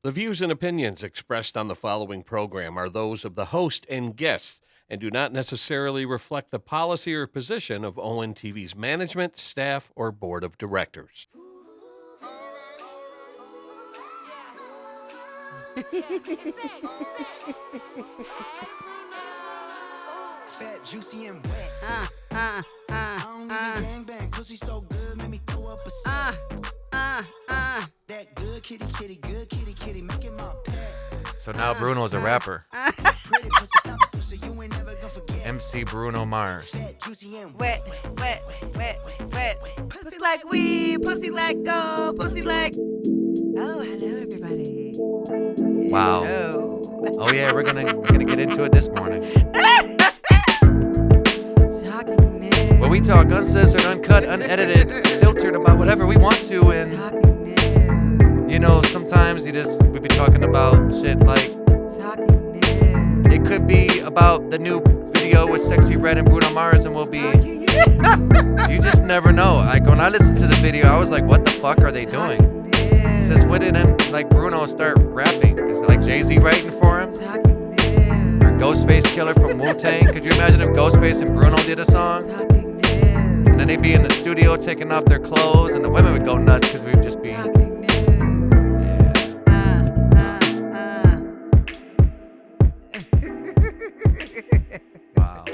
The views and opinions expressed on the following program are those of the host and guests and do not necessarily reflect the policy or position of ONTV's management, staff, or board of directors. Fat, juicy, and wet. I don't need a gangbang. Pussy so good, make me throw up a set. That good kitty, making my pet. So now Bruno's a rapper. Pretty pussy, top of pussy, you ain't never gonna forget. MC Bruno Mars. Fat, juicy, and Wet. Pussy like weed, pussy like gold, pussy like. Oh, hello everybody. Wow. Hello. Oh yeah, we're gonna get into it this morning. Talking news. Where we talk uncensored, uncut, unedited, filtered about whatever we want to, and Talking news. you know, sometimes we be talking about shit like Talking news. it could be about the new video with Sexy Red and Bruno Mars, and we'll be. You just never know. Like when I listened to the video, I was like, what the fuck are they doing? Since when did Bruno start rapping? Is it like Jay-Z writing for him? Talking news. Or Ghostface Killer from Wu-Tang? Could you imagine if Ghostface and Bruno did a song? Talking news. And then they'd be in the studio taking off their clothes, and the women would go nuts because we'd just be. Talking news. Wow.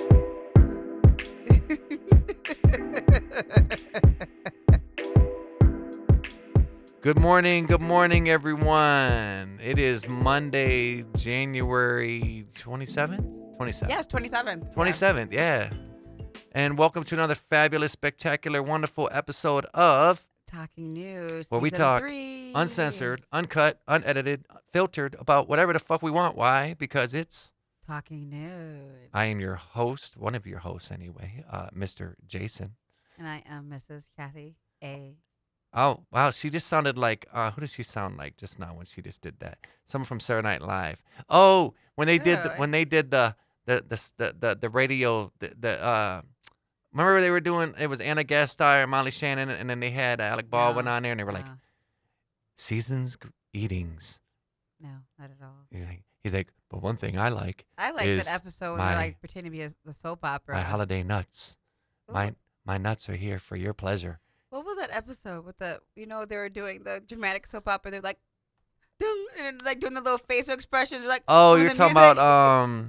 Good morning, everyone. It is Monday, January 27th? 27th. Yes, 27th. 27th, yeah. And welcome to another fabulous, spectacular, wonderful episode of Talking news. where we Season talk 3. uncensored, uncut, unedited, filtered about whatever the fuck we want. Why? Because it's Talking news. I am your host, one of your hosts anyway, Mr. Jason. And I am Mrs. Kathy A. Oh, wow. She just sounded like, who does she sound like just now when she just did that? Someone from Saturday Night Live. Oh, when they did the radio, remember they were doing, it was Anna Gasteyer and Molly Shannon, and then they had Alec Baldwin on there, and they were like, seasons eatings. No, not at all. He's like, but one thing I like I like is that episode my- where like pretend to be the soap opera. my holiday nuts. Ooh. My nuts are here for your pleasure. What was that episode with the, they were doing the dramatic soap opera. They're like, ding, and like doing the little facial expressions. Like, Oh, when you're the talking music- about,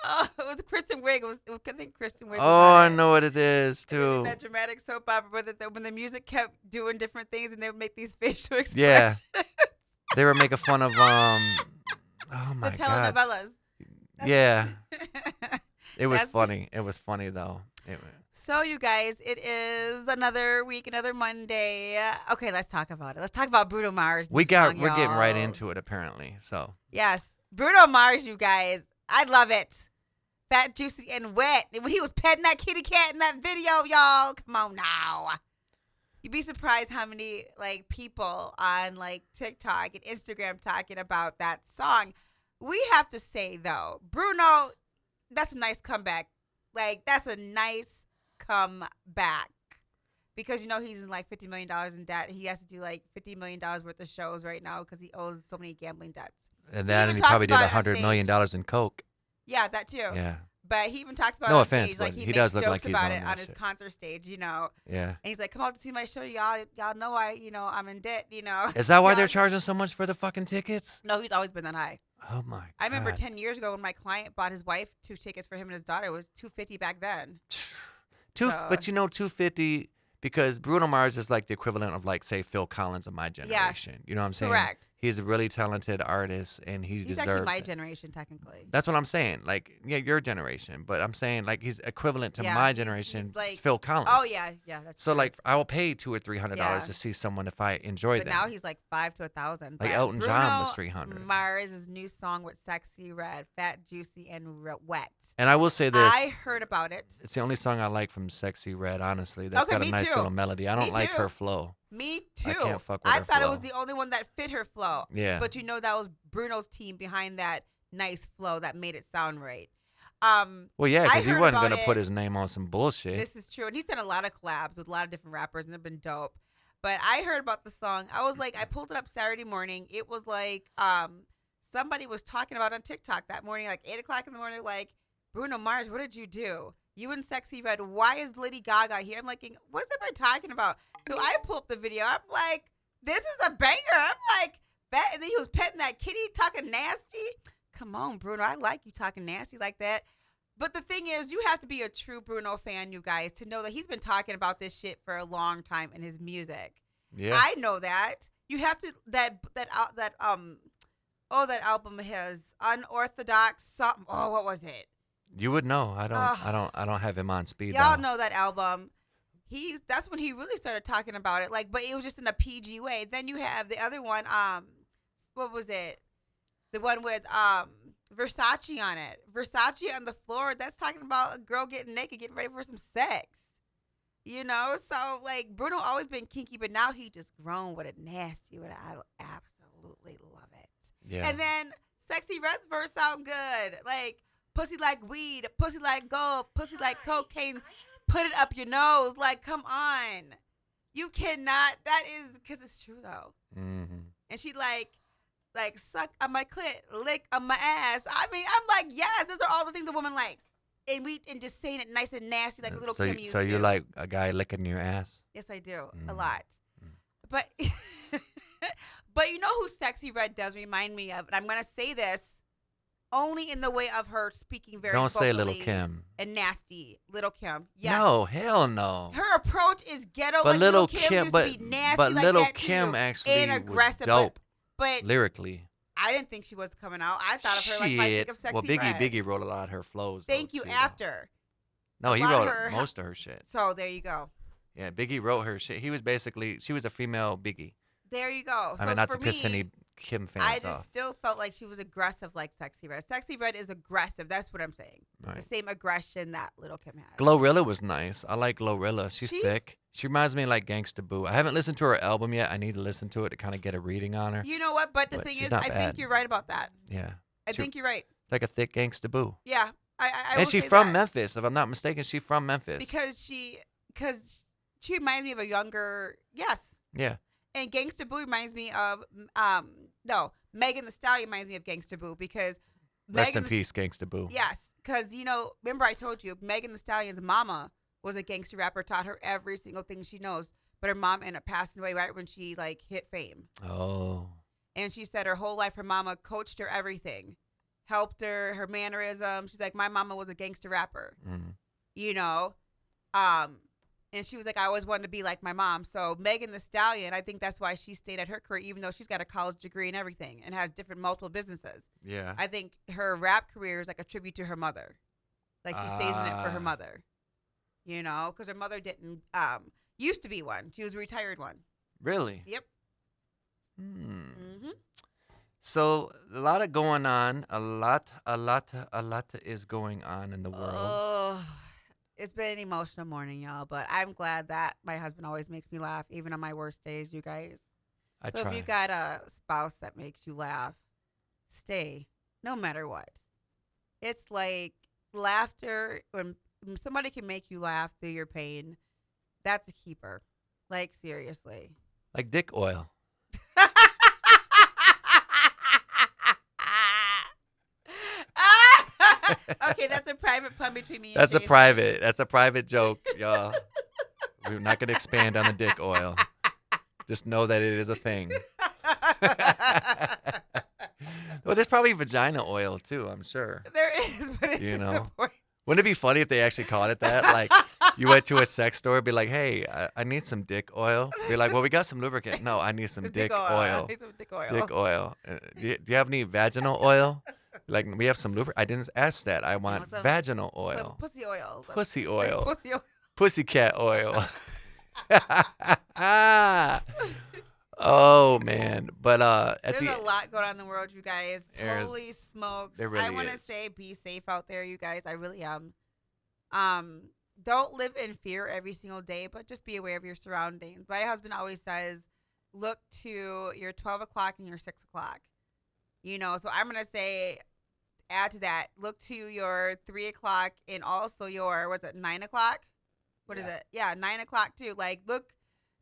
Oh, it was Kristen Wiig. I think Kristen Wiig. was oh, on I it. know what it is, And they did too. that dramatic soap opera, but when the music kept doing different things, and they would make these facial expressions. Yeah. They were making fun of, oh my the God. telenovelas. Yeah. It was That's- funny. It was funny, though. So, you guys, it is another week, another Monday. Okay, let's talk about it. Let's talk about Bruno Mars. We're new getting song, right y'all. into it, apparently. So, Yes, Bruno Mars, you guys. I love it. Fat, juicy, and wet. When he was petting that kitty cat in that video, y'all. Come on now. You'd be surprised how many people on TikTok and Instagram talking about that song. We have to say though, Bruno, that's a nice comeback. That's a nice comeback. Because he's in $50 million in debt. He has to do $50 million worth of shows right now because he owes so many gambling debts. and even he talks probably did about it on $100 million in coke. Yeah, that too. Yeah. But he even talks about No it on offense, stage. but He he makes does look jokes like he's about on it that on his shit. concert stage, Yeah. And he's like, come out to see my show, y'all. Y'all know I'm in debt, Is that why Y'all- they're charging so much for the fucking tickets? No, he's always been that high. Oh, my God. I remember 10 years ago when my client bought his wife 2 tickets for him and his daughter. It was $250 back then. But $250, because Bruno Mars is like the equivalent of say Phil Collins of my generation. You know what I'm saying? Correct. He's a really talented artist, and he He's deserves actually my it. generation, technically. That's what I'm saying. Your generation, but I'm saying he's equivalent to Yeah, my he's generation, like- Phil Collins. Oh, yeah. Yeah, that's So true. I will pay $200 or $300 Yeah. to see someone if I enjoy But them. now he's $500 to $1,000. Like But Elton John was Bruno $300. Mars' new song with Sexy Red, Fat, Juicy, and Wet. And I will say this: I heard about it. it's the only song I like from Sexy Red. Honestly, that's Okay, got a me nice too. little melody. I don't Me like too. her flow. Me too. I can't fuck with I her thought it flow. was the only one that fit her flow. Yeah. But that was Bruno's team behind that nice flow that made it sound right. Well, yeah, I because he heard wasn't about gonna put it. his name on some bullshit. This is true. And he's done a lot of collabs with a lot of different rappers and they've been dope. But I heard about the song. I was like, I pulled it up Saturday morning. It was like somebody was talking about on TikTok that morning, like 8 o'clock in the morning, like, Bruno Mars, what did you do? You and Sexy Red, why is Lady Gaga here? I'm like, what's everybody talking about? So I pull up the video. I'm like, this is a banger. I'm like, and then he was petting that kitty, talking nasty. Come on, Bruno. I like you talking nasty like that. But the thing is, you have to be a true Bruno fan, you guys, to know that he's been talking about this shit for a long time in his music. Yeah. I know that. You have to that album has Unorthodox something. Oh, what was it? You would know. I don't have him on speed Y'all dial. know that album. That's when he really started talking about it. Like, but it was just in a PG way. Then you have the other one. What was it? The one with Versace on it. Versace on the floor. That's talking about a girl getting naked, getting ready for some sex. You know, so like Bruno always been kinky, but now he just grown with a nasty. With I absolutely love it. Yeah. And then Sexy Red's verse sound good. Like, pussy like weed, pussy like gold, pussy like cocaine. Put it up your nose. Like, come on. You cannot. That is because it's true though. Mm-hmm. And she like suck on my clit, lick on my ass. I mean, I'm like, yes, those are all the things a woman likes. And just saying it nice and nasty like little Kim used to. So you like a guy licking your ass? Yes, I do. A lot. But but you know who Sexy Red does remind me of? And I'm going to say this only in the way of her speaking very Don't say vocally Little Kim. and nasty. Little Kim. Yes. No, hell no. Her approach is ghetto. But like Little Kim Kim, used but to be nasty but like Little that to Kim you, actually and was aggressive, dope but lyrically. I didn't think she was coming out. I thought of her like I think of Sexy Well, Red. Biggie wrote a lot of her flows. Thank you. Too, After. No, he a lot of wrote her- most of her shit. So there you go. Yeah, Biggie wrote her shit. She was a female Biggie. There you go. So I mean, not for to piss me, any Kim fans I just off. still felt like she was aggressive like Sexy Red. Sexy Red is aggressive. That's what I'm saying. Right. The same aggression that Little Kim had. Glorilla was nice. I like Glorilla. She's She's- thick. She reminds me of like Gangsta Boo. I haven't listened to her album yet. I need to listen to it to kind of get a reading on her. You know what? But the But thing she's is, not I bad. think you're right about that. Yeah. I think you're right. Like a thick Gangsta Boo. Yeah. I will And she's say from that. Memphis, if I'm not mistaken. She's from Memphis. Because she reminds me of a younger, yes. Yeah. And Gangsta Boo reminds me of, Megan Thee Stallion reminds me of Gangsta Boo because Rest Megan in peace, Gangsta Boo. Yes, because, remember I told you, Megan Thee Stallion's mama was a gangster rapper, taught her every single thing she knows, but her mom ended up passing away right when she, hit fame. Oh. And she said her whole life her mama coached her everything, helped her mannerisms. She's like, my mama was a gangster rapper, and she was like, I always wanted to be like my mom. So Megan Thee Stallion, I think that's why she stayed at her career, even though she's got a college degree and everything and has different multiple businesses. Yeah. I think her rap career is like a tribute to her mother. Like she stays in it for her mother, because her mother didn't, used to be one. She was a retired one. Really? Yep. Mm-hmm. So a lot of going on. A lot is going on in the world. Oh, it's been an emotional morning, y'all. But I'm glad that my husband always makes me laugh, even on my worst days, you guys. I So try. if you got a spouse that makes you laugh, stay, no matter what. It's like laughter, when somebody can make you laugh through your pain, that's a keeper. Like, seriously. Like dick oil. Okay, that's a private pun between me and That's a Jason. private joke, y'all. We're not going to expand on the dick oil. Just know that it is a thing. Well, there's probably vagina oil too, I'm sure. There is, but it's You just the know. point. Wouldn't it be funny if they actually called it that? Like, you went to a sex store, be like, hey, I need some dick oil. Be like, well, we got some lubricant. No, I need some The dick I oil. need some dick oil. Dick oil. Do you have any vaginal oil? Like, we have some lubricant. I didn't ask that. I want some- vaginal Some oil. pussy oil. Some Pussy oil. Pussy oil. Pussycat oil. Oh, man. But There's a lot going on in the world, you guys. There's- Holy smokes. there really I want to is. say be safe out there, you guys. I really am. Don't live in fear every single day, but just be aware of your surroundings. My husband always says, look to your 12 o'clock and your 6 o'clock. So I'm going to say, add to that, look to your 3 o'clock and also your, 9 o'clock? What is it? Yeah, 9 o'clock too. Like, look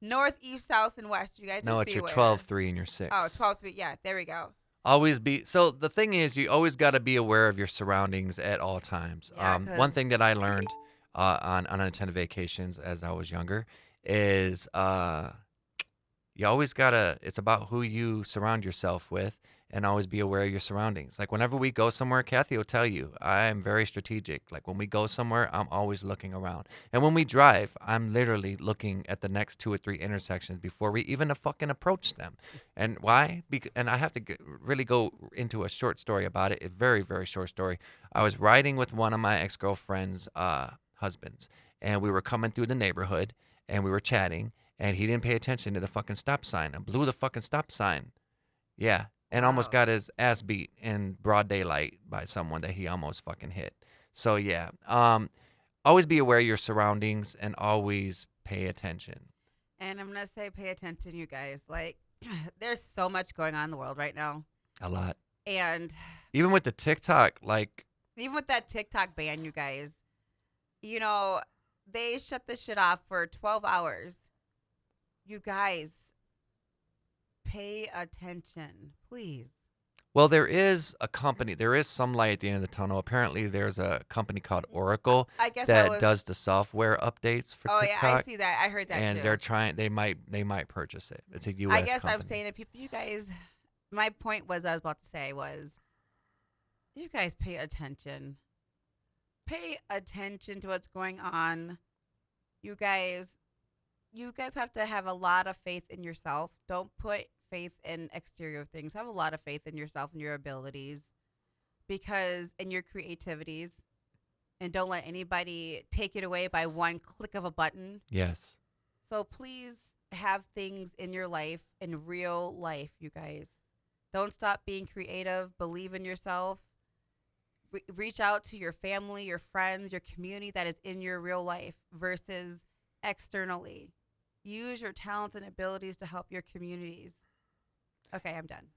North, east, south, and west. You guys just No, be it's your aware. 12, 3, and your 6. Oh, 12, 3. Yeah, there we go. Always be. So the thing is, you always got to be aware of your surroundings at all times. Yeah, One 'cause- thing that I learned on unattended vacations as I was younger is you always gotta. It's about who you surround yourself with, and always be aware of your surroundings. Like whenever we go somewhere, Kathy will tell you I am very strategic. Like when we go somewhere, I'm always looking around, and when we drive, I'm literally looking at the next 2 or 3 intersections before we even fucking approach them. And why? And I have to really go into a short story about it. A very very short story. I was riding with one of my ex-girlfriend's husbands, and we were coming through the neighborhood, and we were chatting. And he didn't pay attention to the fucking stop sign and blew the fucking stop sign. Yeah. And almost Wow. got his ass beat in broad daylight by someone that he almost fucking hit. So yeah. Always be aware of your surroundings and always pay attention. And I'm going to say pay attention, you guys. Like, there's so much going on in the world right now. A lot. And Even with the TikTok, like, even with that TikTok ban, you guys, you know, they shut this shit off for 12 hours. You guys, pay attention, please. well, there is a company, there is some light at the end of the tunnel. Apparently, there's a company called Oracle I guess that does the software updates for Oh TikTok. yeah, I see that. I heard that And too. they're trying. They might purchase it. It's a U.S. I guess I'm company. saying to people, you guys. My point was, I was about to say was, you guys pay attention. Pay attention to what's going on. You guys have to have a lot of faith in yourself. Don't put faith in exterior things. Have a lot of faith in yourself and your abilities, and your creativities, and don't let anybody take it away by one click of a button. Yes. So please have things in your life, in real life, you guys. Don't stop being creative. Believe in yourself. Reach out to your family, your friends, your community that is in your real life versus externally. Use your talents and abilities to help your communities. Okay, I'm done.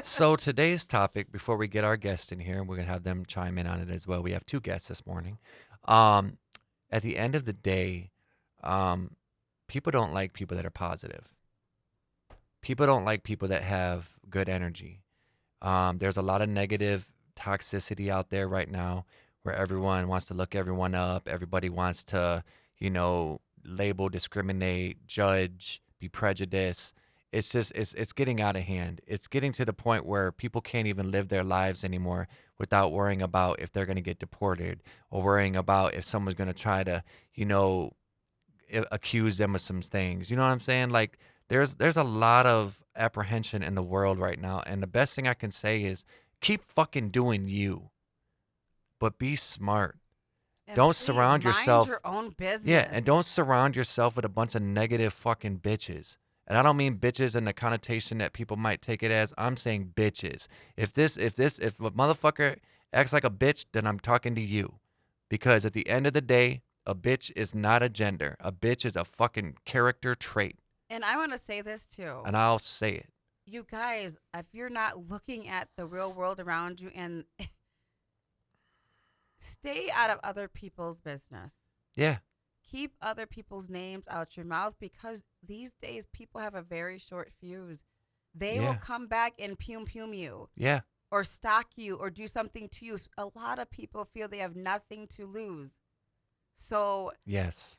So today's topic, before we get our guest in here, we're gonna have them chime in on it as well. We have 2 guests this morning. At the end of the day, people don't like people that are positive. People don't like people that have good energy. There's a lot of negative toxicity out there right now where everyone wants to look everyone up. Everybody wants to, label, discriminate, judge, be prejudiced. It's just, it's getting out of hand. It's getting to the point where people can't even live their lives anymore without worrying about if they're going to get deported or worrying about if someone's going to try to, accuse them of some things. You know what I'm saying? Like, there's a lot of apprehension in the world right now, and the best thing I can say is keep fucking doing you, but be smart. And Don't please surround yourself. Mind your own business. Yeah, and don't surround yourself with a bunch of negative fucking bitches. And I don't mean bitches in the connotation that people might take it as. I'm saying bitches. If a motherfucker acts like a bitch, then I'm talking to you, because at the end of the day, a bitch is not a gender. A bitch is a fucking character trait. And I want to say this too. And I'll say it. You guys, if you're not looking at the real world around you, and stay out of other people's business. Yeah. Keep other people's names out your mouth, because these days people have a very short fuse. They will come back and pume you. Yeah. Or stalk you or do something to you. A lot of people feel they have nothing to lose. So Yes.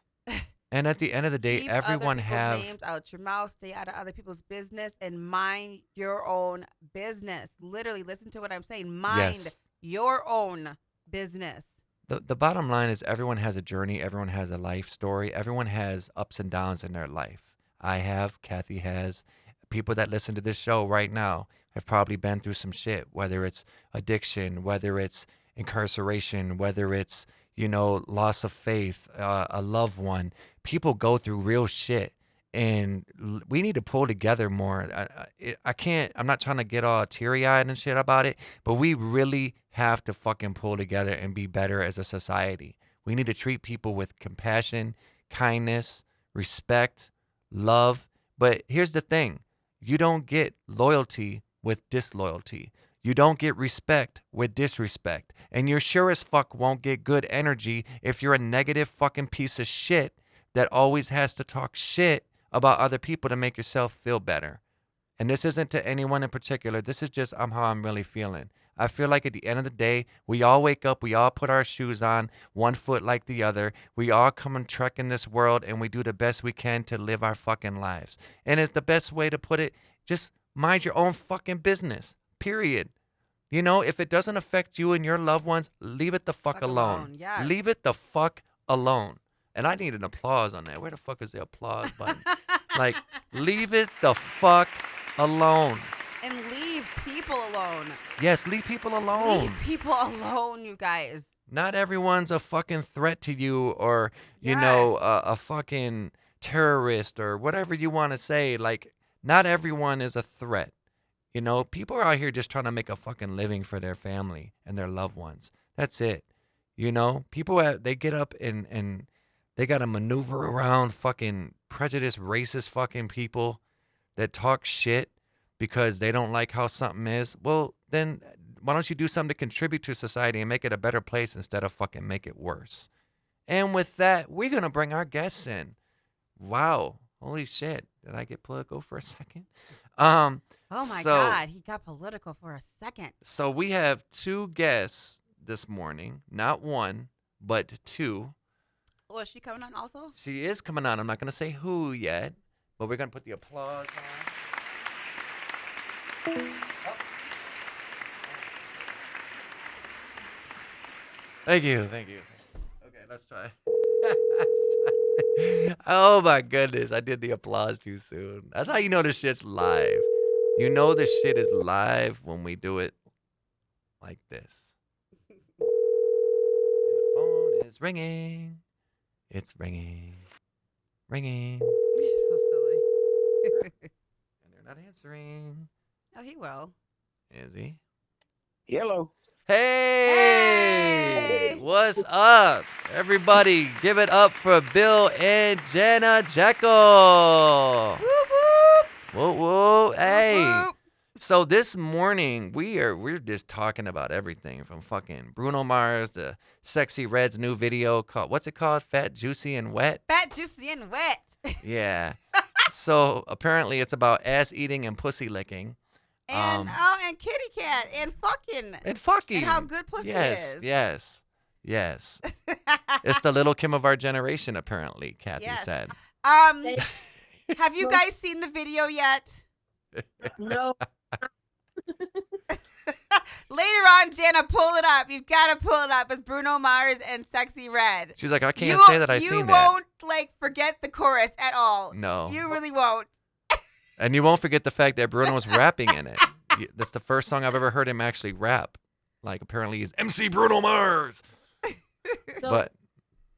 And at the end of the day, keep everyone other have people's names out your mouth. Stay out of other people's business and mind your own business. Literally, listen to what I'm saying. Mind your own business. the bottom line is everyone has a journey, everyone has a life story, everyone has ups and downs in their life. I have, Kathy has, people that listen to this show right now have probably been through some shit, whether it's addiction, whether it's incarceration, whether it's, loss of faith, a loved one. People go through real shit, and we need to pull together more. I'm not trying to get all teary-eyed and shit about it, but we really have to fucking pull together and be better as a society. We need to treat people with compassion, kindness, respect, love. But here's the thing. You don't get loyalty with disloyalty. You don't get respect with disrespect. And you sure as fuck won't get good energy if you're a negative fucking piece of shit that always has to talk shit about other people to make yourself feel better. And this isn't to anyone in particular. This is just how I'm really feeling. I feel like at the end of the day, we all wake up, we all put our shoes on, one foot like the other. We all come and trek in this world, and we do the best we can to live our fucking lives. And it's the best way to put it, just mind your own fucking business, period. You know, if it doesn't affect you and your loved ones, leave it the fuck alone. Yes. Leave it the fuck alone. And I need an applause on that. Where the fuck is the applause button? Like, leave it the fuck alone. And leave people alone. Yes, leave people alone. Leave people alone, you guys. Not everyone's a fucking threat to you, or, you Yes. know, a fucking terrorist or whatever you want to say. Like, not everyone is a threat. You know, people are out here just trying to make a fucking living for their family and their loved ones. That's it. You know, people, they get up and they got to maneuver around fucking prejudiced, racist fucking people that talk shit because they don't like how something is. Well, then why don't you do something to contribute to society and make it a better place instead of fucking make it worse? And with that, we're going to bring our guests in. Wow. Holy shit. Did I get political for a second? Oh my God, he got political for a second. So we have two guests this morning, not one, but two. Oh, is she coming on also? She is coming on. I'm not going to say who yet, but we're going to put the applause on. Oh. Thank you. Okay, let's try. Oh my goodness, I did the applause too soon. That's how you know this shit's live. You know this shit is live when we do it like this. And the phone is ringing. It's ringing. Ringing. You're so silly. And they're not answering. Oh, he will. Is he? Hello. Hey! What's up? Everybody, give it up for Bill and Jana Jeckel. Whoop, whoop. Whoa, whoa, hey. Whoop, whoop. So this morning we're just talking about everything from fucking Bruno Mars to Sexy Red's new video called, what's it called? Fat, Juicy, and Wet? Fat, juicy, and wet. Yeah. So apparently it's about ass eating and pussy licking. And and kitty cat and fucking. And fucking. And how good pussy is. Yes. It's the Little Kim of our generation, apparently, Kathy Yes. said. Have you guys seen the video yet? No. Later on, Jana, pull it up. You've got to pull it up. It's Bruno Mars and Sexy Red. She's like, I can't say that I've seen that. You won't forget the chorus at all. No. You really won't. And you won't forget the fact that Bruno's rapping in it. That's the first song I've ever heard him actually rap. Like, apparently he's MC Bruno Mars. So, But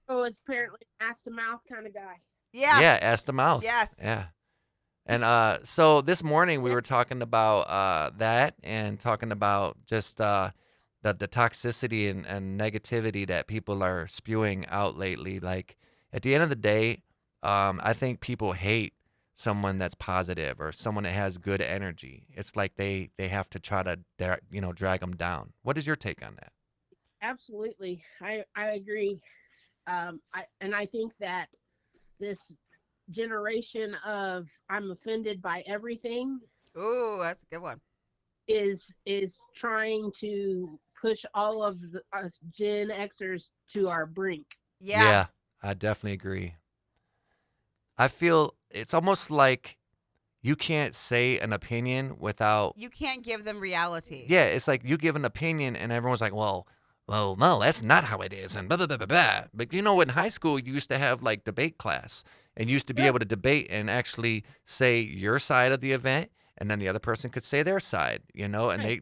it's apparently ass to mouth kind of guy. Yeah. yeah, ass to mouth. Yes. Yeah. And so this morning we were talking about that and talking about just the toxicity and negativity that people are spewing out lately. Like, at the end of the day, I think people hate someone that's positive or someone that has good energy. It's like they have to try to drag them down. What is your take on that? Absolutely. I agree. I think that this generation of I'm offended by everything Ooh, that's a good one. is trying to push all of us Gen Xers to our brink. Yeah. I definitely agree. I feel it's almost like you can't say an opinion without. You can't give them reality. Yeah, it's like you give an opinion and everyone's like, well, no, that's not how it is, and blah, blah, blah, blah, blah. But in high school, you used to have like debate class and you used to be able to debate and actually say your side of the event, and then the other person could say their side, and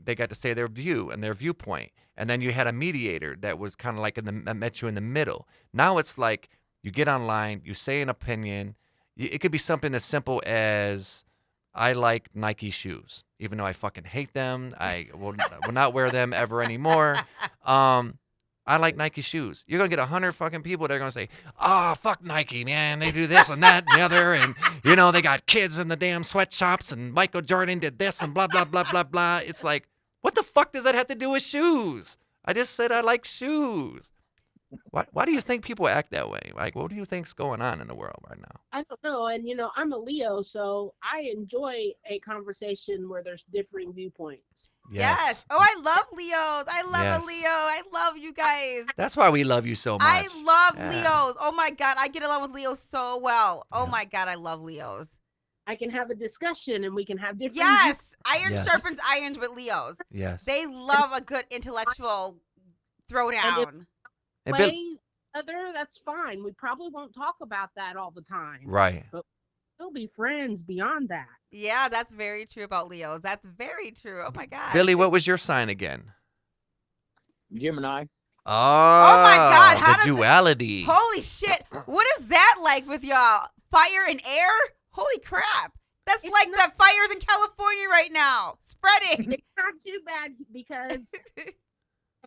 they got to say their view and their viewpoint. And then you had a mediator that was kind of like that met you in the middle. Now it's like you get online, you say an opinion. It could be something as simple as, I like Nike shoes, even though I fucking hate them. I will not wear them ever anymore. I like Nike shoes. You're going to get 100 fucking people that are going to say, fuck Nike, man. They do this and that and the other. And, they got kids in the damn sweatshops and Michael Jordan did this and blah, blah, blah, blah, blah. It's like, what the fuck does that have to do with shoes? I just said I like shoes. Why do you think people act that way? Like, what do you think's going on in the world right now? I don't know. And, I'm a Leo, so I enjoy a conversation where there's differing viewpoints. Yes. Oh, I love Leos. I love Yes. a Leo. I love you guys. That's why we love you so much. I love Yeah. Leos. Oh my God. I get along with Leos so well. Oh Yeah. my God. I love Leos. I can have a discussion and we can have different Yes. Iron Yes. sharpens irons with Leos. Yes. They love a good intellectual throwdown. Hey, play Bill- other, that's fine. We probably won't talk about that all the time. right. But we'll be friends beyond that. Yeah, that's very true about Leos. That's very true. Oh my God. Billy, what was your sign again? Gemini. Oh, my God, how the does it- duality. Holy shit. What is that like with y'all? Fire and air? Holy crap. That's It's like not- the fires in California right now. Spreading. It's not too bad because I'm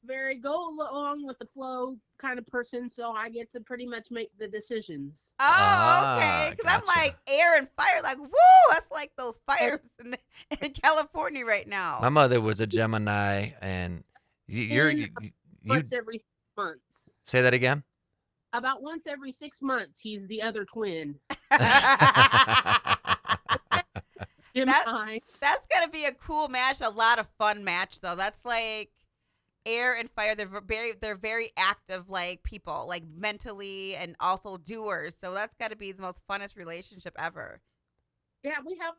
a very go along with the flow kind of person, so I get to pretty much make the decisions. Oh, okay. Because I'm gotcha. like air and fire, like, woo, that's like those fires in California right now. My mother was a Gemini, and you Once every 6 months. say that again. About once every 6 months, he's the other twin. Gemini. That's gonna be a cool match, a lot of fun match though. That's like air and fire. They're very active, like people, like mentally and also doers. So that's got to be the most funnest relationship ever. Yeah, we have.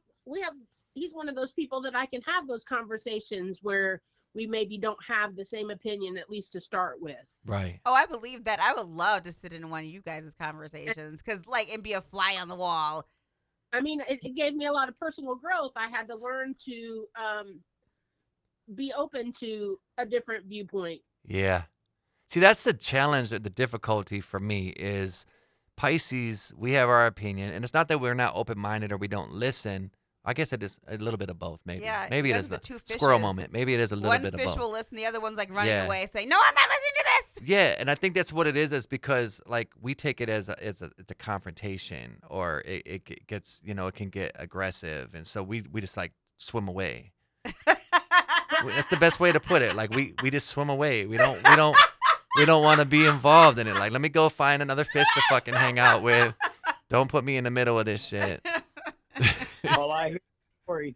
He's one of those people that I can have those conversations where we maybe don't have the same opinion, at least to start with. Right. Oh, I believe that. I would love to sit in one of you guys' conversations because, like, and be a fly on the wall. I mean, it gave me a lot of personal growth. I had to learn to be open to a different viewpoint. Yeah. See, that's the challenge, the difficulty for me is Pisces, we have our opinion, and it's not that we're not open-minded or we don't listen. I guess it is a little bit of both, maybe. Yeah, Maybe you it guys is are the the two squirrel fishes. moment. Maybe it is a little One bit of fish both. will listen, the other one's like running Yeah. away, saying, "No, I'm not listening to this." Yeah, and I think that's what it is because like we take it as it's a confrontation, or it gets, it can get aggressive, and so we just like swim away. That's the best way to put it. Like we just swim away. We don't want to be involved in it. Like, let me go find another fish to fucking hang out with. Don't put me in the middle of this shit. All I hear is story.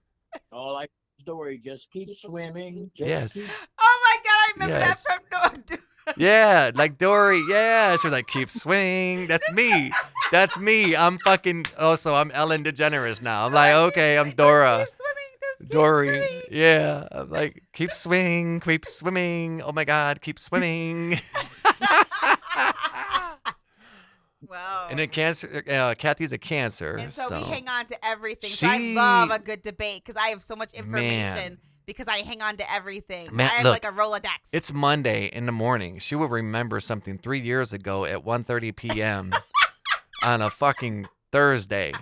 All I hear is story. Just keep swimming. Just Yes. keep- Oh my God, I remember Yes. that from Nude. Yeah, like Dory. Yeah, she was like, keep swing. That's me. That's me. I'm fucking. Also, I'm Ellen DeGeneres now. I'm like, okay, I'm Dora. Keep swimming, just keep Dory. swimming. Yeah. I'm like, keep swimming. Oh my God, keep swimming. Wow. And then Cancer, Kathy's a Cancer. And so, so we hang on to everything. So I She- love a good debate because I have so much information Man. because I hang on to everything. Man, I have look, like a Rolodex. It's Monday in the morning. She will remember something 3 years ago at 1:30 p.m. on a fucking Thursday.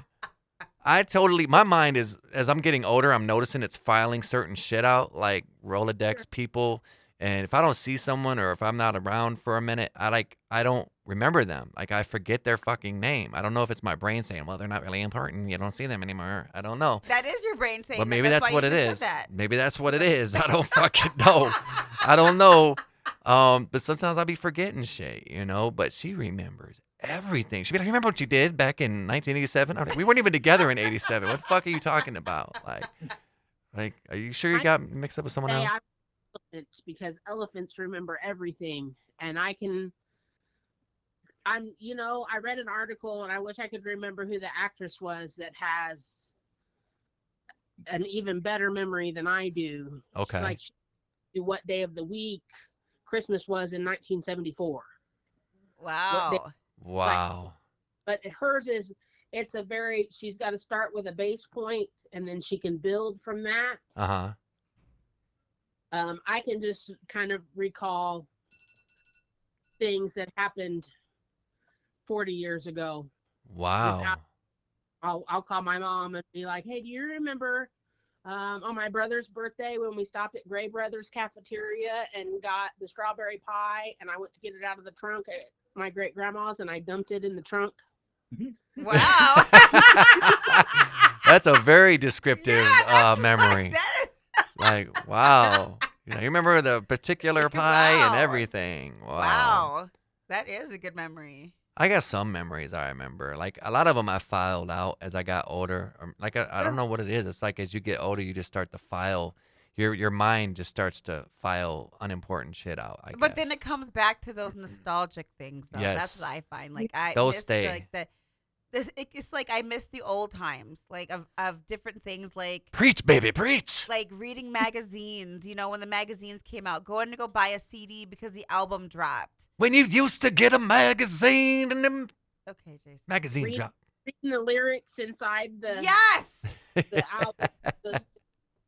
My mind is, as I'm getting older, I'm noticing it's filing certain shit out, like Rolodex people. And if I don't see someone or if I'm not around for a minute, I don't remember them. Like, I forget their fucking name. I don't know if it's my brain saying, well, they're not really important. You don't see them anymore. I don't know. That is your brain saying But that. maybe that's why what you it just is. said that. Maybe that's what it is. I don't fucking know. I don't know. But sometimes I'll be forgetting shit, But she remembers everything. She'd be like, remember what you did back in 1987? I'm like, we weren't even together in 87. What the fuck are you talking about? Like, are you sure you got mixed up with someone Say else? I'm elephants because elephants remember everything, and I read an article, and I wish I could remember who the actress was that has an even better memory than I do. Okay. Like, she knew what day of the week Christmas was in 1974. Wow. Wow. But hers is, she's got to start with a base point, and then she can build from that. Uh-huh. I can just kind of recall things that happened 40 years ago. Wow. I'll call my mom and be like, hey, do you remember on my brother's birthday when we stopped at Gray Brothers Cafeteria and got the strawberry pie, and I went to get it out of the trunk at my great grandma's and I dumped it in the trunk? Wow. That's a very descriptive Yeah, memory. That is, Like, wow. You remember the particular pie and Wow. everything. Wow. wow. That is a good memory. I got some memories I remember. Like a lot of them I filed out as I got older. Or, like I don't know what it is. It's like as you get older, you just start to file. Your mind just starts to file unimportant shit out. I But then guess. it comes back to those nostalgic things, though. That's Yes. what I find. Like I Those miss stay. like it's like I miss the old times, like of different things, Preach, baby, preach. like reading magazines. You know, when the magazines came out, going to go buy a CD because the album dropped. When you used to get a magazine and them Okay, Jason. magazine Read- drop. Reading the lyrics inside the Yes, the album, the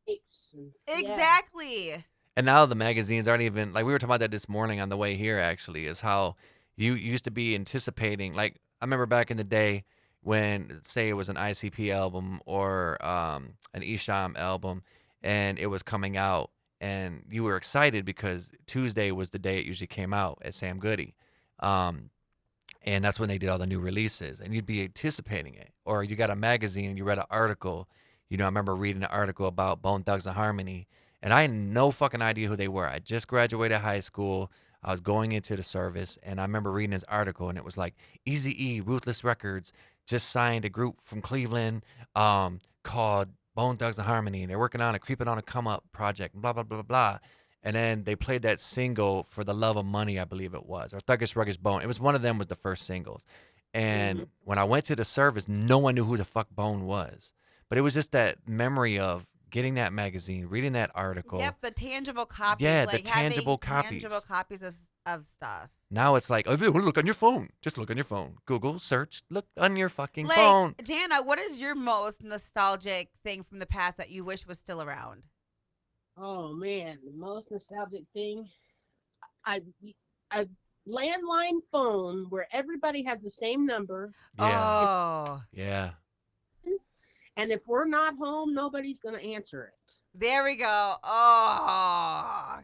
tapes. Yeah. exactly. And now the magazines aren't even like we were talking about that this morning on the way here. Actually, is how you used to be anticipating. Like I remember back in the day when, say, it was an ICP album or an Esham album, and it was coming out, and you were excited because Tuesday was the day it usually came out at Sam Goody, and that's when they did all the new releases, and you'd be anticipating it. Or you got a magazine and you read an article. You know, I remember reading an article about Bone Thugs and Harmony. And I had no fucking idea who they were. I just graduated high school. I was going into the service, and I remember reading this article, and it was like Eazy-E, Ruthless Records, just signed a group from Cleveland called Bone Thugs and Harmony, and they're working on a Creeping on a Come Up project, blah, blah, blah, blah, blah. And then they played that single For the Love of Money, I believe it was, or Thuggish Ruggish Bone. It was one of them was the first singles. And when I went to the service, no one knew who the fuck Bone was. But it was just that memory of getting that magazine, reading that article. Yep, the tangible copies. Yeah, the like tangible having copies. Tangible copies of stuff. Now it's like, oh, if you look on your phone. Just look on your phone. Google, search, look on your fucking Like, phone. Jana, what is your most nostalgic thing from the past that you wish was still around? Oh man, the most nostalgic thing, a landline phone where everybody has the same number, Yeah. Oh, Yeah. and if we're not home, nobody's gonna answer it. there we go. Oh,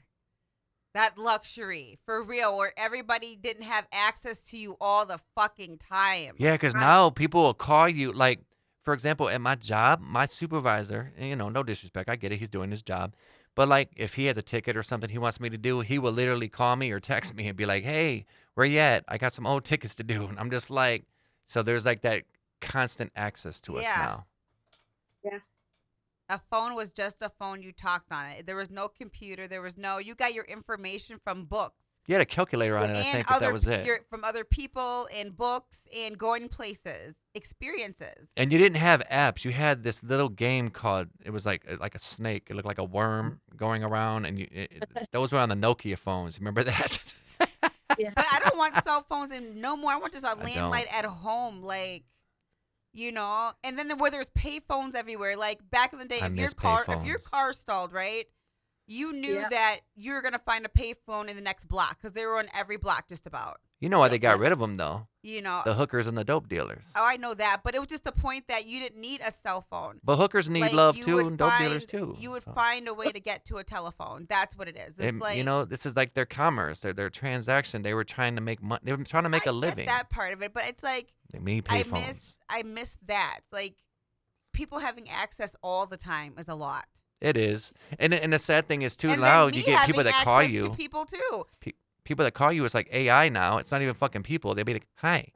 that luxury for real, where everybody didn't have access to you all the fucking time. Yeah, because now people will call you. Like, for example, at my job, my supervisor, and, you know, no disrespect, I get it, he's doing his job. But, like, if he has a ticket or something he wants me to do, he will literally call me or text me and be like, hey, where you at? I got some old tickets to do. And I'm just like, so there's like that constant access to us Yeah. now. A phone was just a phone. You talked on it. There was no computer. You got your information from books. You had a calculator on it, I think, but that was it. From other people and books and going places, experiences. And you didn't have apps. You had this little game called, it was like a snake. It looked like a worm going around, and those were on the Nokia phones. Remember that? Yeah. But I don't want cell phones and no more. I want just a don't. landline at home, like, you know. And then where there's pay phones everywhere. Like back in the day, I if your miss car payphones. stalled, right? You knew Yeah. that you were gonna find a payphone in the next block because they were on every block just about. You know why they got rid of them, though? You know. The hookers and the dope dealers. Oh, I know that, but it was just the point that you didn't need a cell phone. But hookers need Like, love, you too, would and dope find- dealers, too. You would So, find a way to get to a telephone. That's what it is. It's like, you know, this is like their commerce, their transaction. They were trying to make money. They were trying to make I a living. get that part of it, but it's like They need I payphones. miss that. Like people having access all the time is a lot. It is. And the sad thing is, too, And now then me you get people having that call access you. to people too. People that call you, it's like AI now. It's not even fucking people. They'll be like, hi.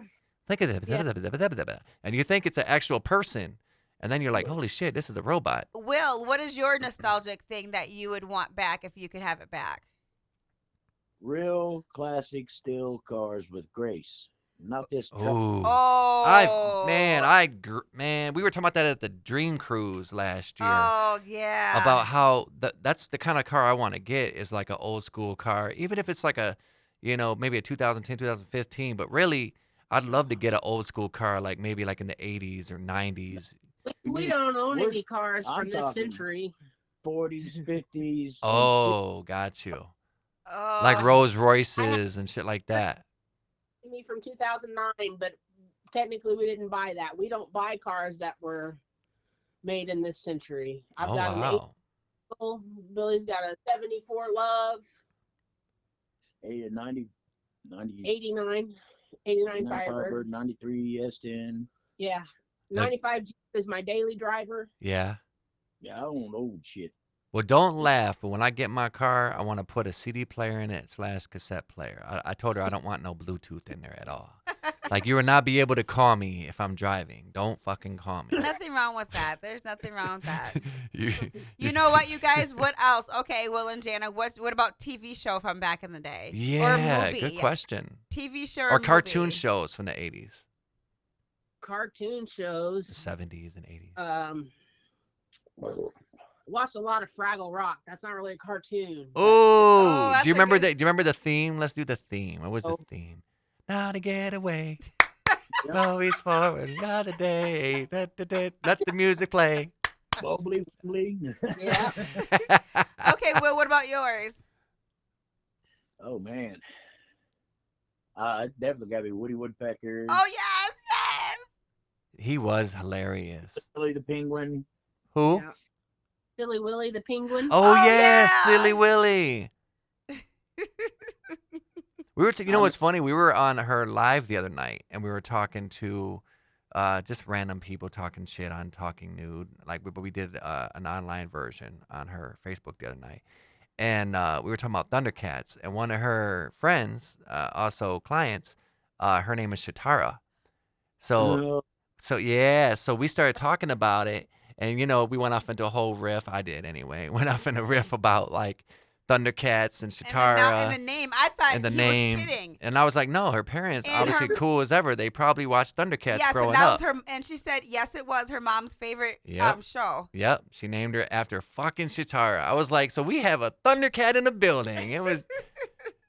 Think of that. And you think it's an actual person. And then you're like, holy shit, this is a robot. Will, what is your nostalgic thing that you would want back if you could have it back? Real classic steel cars with grace. Not this truck. Ooh. Oh, Man, we were talking about that at the Dream Cruise last year. Oh yeah. About how that's the kind of car I want to get is like an old school car, even if it's like a, you know, maybe a 2010, 2015. But really, I'd love to get an old school car, like maybe like in the 80s or 90s. We don't own We're- any cars I'm from this talking- century. 40s, 50s. Oh, got you. Oh. Like Rolls Royces and shit like that. Me from 2009, but technically we didn't buy that. We don't buy cars that were made in this century. I've Oh, got an wow. 80. Billy's got a 74 Love, 90, 89 Firebird. 93 S10. Yeah. 95 Jeep is my daily driver. Yeah. Yeah, I own old shit. Well, don't laugh, but when I get my car, I want to put a CD player in it / cassette player. I told her I don't want no Bluetooth in there at all. Like, you will not be able to call me if I'm driving. Don't fucking call me. Nothing wrong with that. There's nothing wrong with that. you, You know what, you guys? What else? Okay, Will and Jana, what about TV show from back in the day? Or yeah, movie? good question. TV show Or cartoon movie? shows from the 80s, Cartoon shows. 70s, and 80s. Watched a lot of Fraggle Rock. That's not really a cartoon. Oh, that's do you a remember good- that? Do you remember the theme? Let's do the theme. What was the Oh. theme? Now to get away. Always for another day. Da, da, da. Let the music play. Bubbly, bubbly. Yeah. Okay, Will, what about yours? Oh man. Definitely got to be Woody Woodpecker. Oh, yes, yes. He was hilarious. Billy the Penguin. Who? Yeah. Silly Willy the Penguin. Oh, Oh, yeah, yeah. Silly Willy. We were, you know what's funny? We were on her live the other night, and we were talking to just random people talking shit on Talking Nude. But we did an online version on her Facebook the other night, and we were talking about Thundercats. And one of her friends, also clients, her name is Shatara. So we started talking about it, and we went off into a whole riff. I did anyway. Went off in a riff about like Thundercats and Shatara. And the name, I thought And the he name, was kidding. and I was like, no, her parents And obviously her- cool as ever. They probably watched Thundercats Yes, growing and that up. was her. And she said, yes, it was her mom's favorite Yep. show. Yep, she named her after fucking Shatara. I was like, so we have a Thundercat in the building. It was.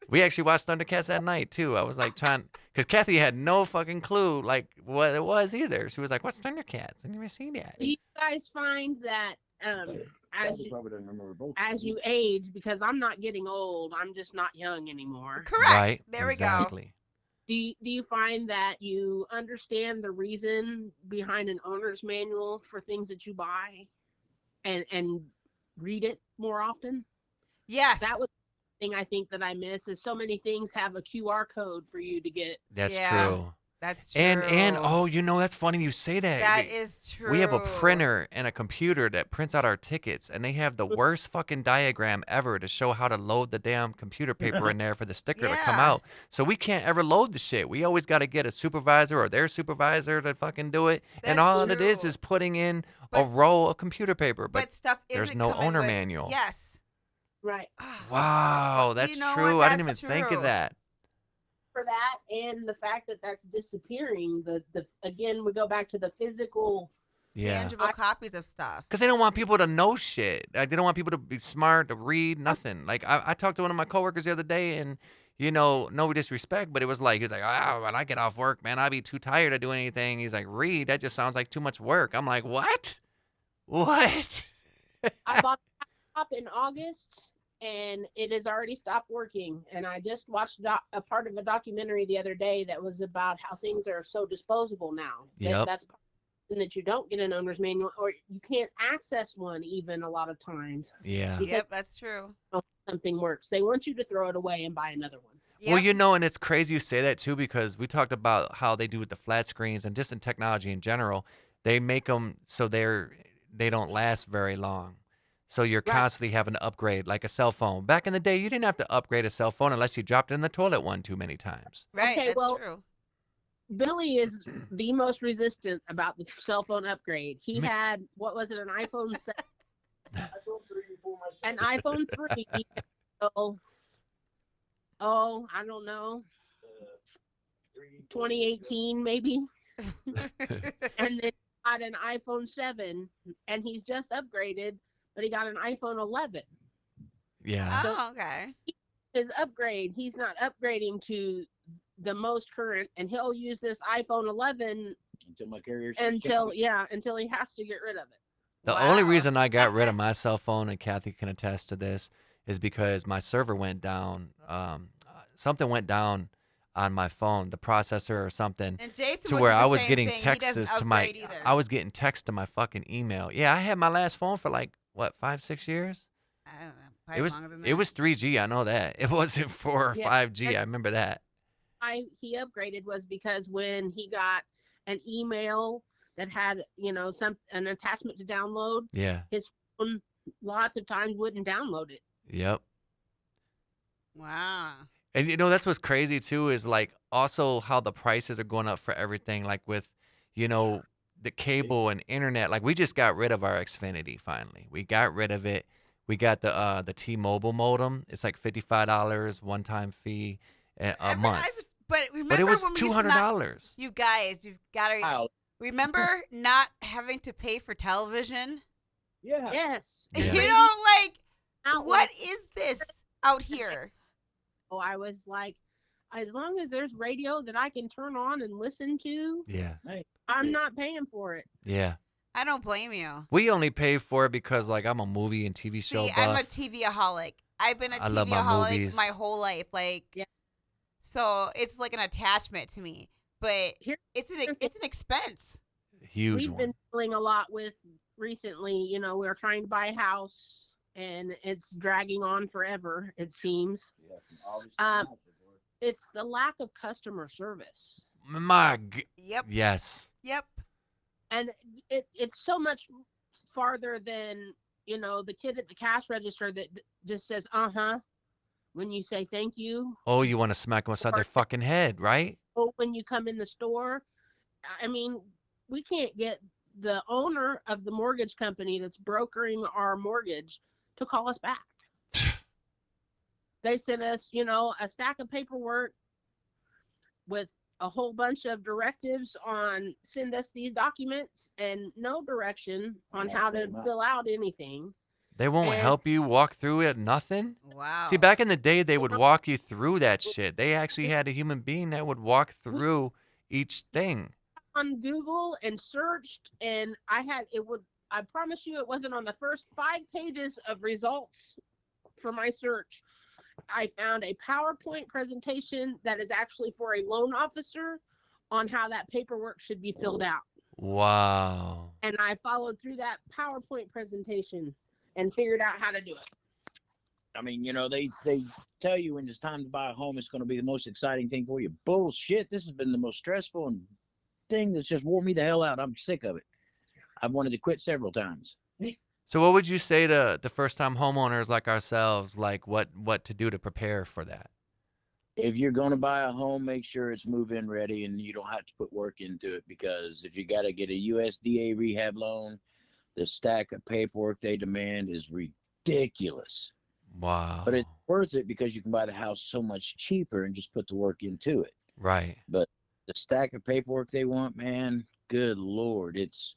We actually watched Thundercats that night too. I was like because Kathy had no fucking clue like what it was either. She was like, "What's Thundercats? I've never seen that." Do you guys find that Probably doesn't remember both. as you age, because I'm not getting old, I'm just not young anymore. Correct. Right. There we exactly. Do you find that you understand the reason behind an owner's manual for things that you buy, and read it more often? go. Yes. That was the thing I think that I miss, is so many things have a QR code for you to get. That's Yeah. true. That's true. And oh, that's funny you say that. that is true. We have a printer and a computer that prints out our tickets, and they have the worst fucking diagram ever to show how to load the damn computer paper in there for the sticker to come Yeah. out. So we can't ever load the shit. We always got to get a supervisor or their supervisor to fucking do it. And That's all it is true. is putting in a But- roll of computer paper. But stuff there's isn't no coming owner with- manual. Yes. Right. Wow, that's You know true. what? I didn't even That's think true. of that. For that, and the fact that that's disappearing. The again, we go back to the physical. Yeah. Tangible copies of stuff. Because they don't want people to know shit. Like, they don't want people to be smart, to read, nothing. Like, I talked to one of my coworkers the other day, and, no disrespect, but it was like, he's like, when I get off work, man, I'd be too tired to do anything. He's like, read? That just sounds like too much work. I'm like, what? What? I bought a laptop in August, and it has already stopped working. And I just watched a part of a documentary the other day that was about how things are so disposable now. Yep. That's that you don't get an owner's manual, or you can't access one even a lot of times. Yeah. Because Yep, that's true. something works. They want you to throw it away and buy another one. Well, Yep. and it's crazy you say that too, because we talked about how they do with the flat screens and just in technology in general. They make them so they don't last very long. So you're Right. constantly having to upgrade, like a cell phone. Back in the day, you didn't have to upgrade a cell phone unless you dropped it in the toilet one too many times. Right, Okay, that's well- true. Billy is the most resistant about the cell phone upgrade. He Me- had, what was it, an iPhone 7, an iPhone 3. I don't know, 2018 maybe. And then got an iPhone 7, and he's just upgraded, but he got an iPhone 11. Yeah. Oh, okay. His upgrade, he's not upgrading to the most current, and he'll use this iPhone 11 Until my carrier until he has to get rid of it. The only Wow. reason I got rid of my cell phone, and Kathy can attest to this, is because my server went down. Something went down on my phone, the processor or something, And Jason to went where through I the was same getting thing. He texts doesn't to my. upgrade either. I was getting texts to my fucking email. Yeah, I had my last phone for like what 5-6 years. I don't know. Probably It was longer than that. it was 3G. I know that. It wasn't 4 or Yeah, 5G. and- I remember that. He upgraded was because when he got an email that had an attachment to download, Yeah. his phone lots of times wouldn't download it. Yep. Wow. And that's what's crazy too is like also how the prices are going up for everything. Like with, the cable and internet. Like we just got rid of our Xfinity finally. We got rid of it. We got the T-Mobile modem. It's like $55 one-time fee a month. But remember But it was when we used to not, $200. you guys, you've got to Wow. remember not having to pay for television. Yeah. Yes. Yeah. You know, like Out what is this out here? So I was like, as long as there's radio that I can turn on and listen to, Yeah. I'm not paying for it. Yeah. I don't blame you. We only pay for it because like I'm a movie and TV show See, buff. I'm a TV-aholic. I've been a I love my TV-aholic movies. my whole life. Like, Yeah. So it's like an attachment to me. But Here- it's an expense. Huge We've one. been dealing a lot with recently, we're trying to buy a house and it's dragging on forever, it seems. Yeah, from August Um, to March, It's the lack of customer service. Yep. Yes. Yep. And it's so much farther than, the kid at the cash register that just says, when you say thank you. Oh, you want to smack them upside their fucking head, right? Oh, when you come in the store. I mean, we can't get the owner of the mortgage company that's brokering our mortgage to call us back. They sent us, a stack of paperwork with a whole bunch of directives on send us these documents and no direction on how to fill out anything. They won't And- help you walk through it, nothing? Wow. See, back in the day, they would walk you through that shit. They actually had a human being that would walk through each thing. On Google and searched, and I promise you it wasn't on the first 5 pages of results for my search. I found a PowerPoint presentation that is actually for a loan officer on how that paperwork should be filled out. Wow. And I followed through that PowerPoint presentation and figured out how to do it. I mean, they tell you when it's time to buy a home, it's going to be the most exciting thing for you. Bullshit. This has been the most stressful thing that's just wore me the hell out. I'm sick of it. I've wanted to quit several times. So what would you say to the first-time homeowners like ourselves, like what to do to prepare for that? If you're going to buy a home, make sure it's move-in ready and you don't have to put work into it, because if you got to get a USDA rehab loan, the stack of paperwork they demand is ridiculous. Wow. But it's worth it because you can buy the house so much cheaper and just put the work into it. Right. But the stack of paperwork they want, man, good Lord. It's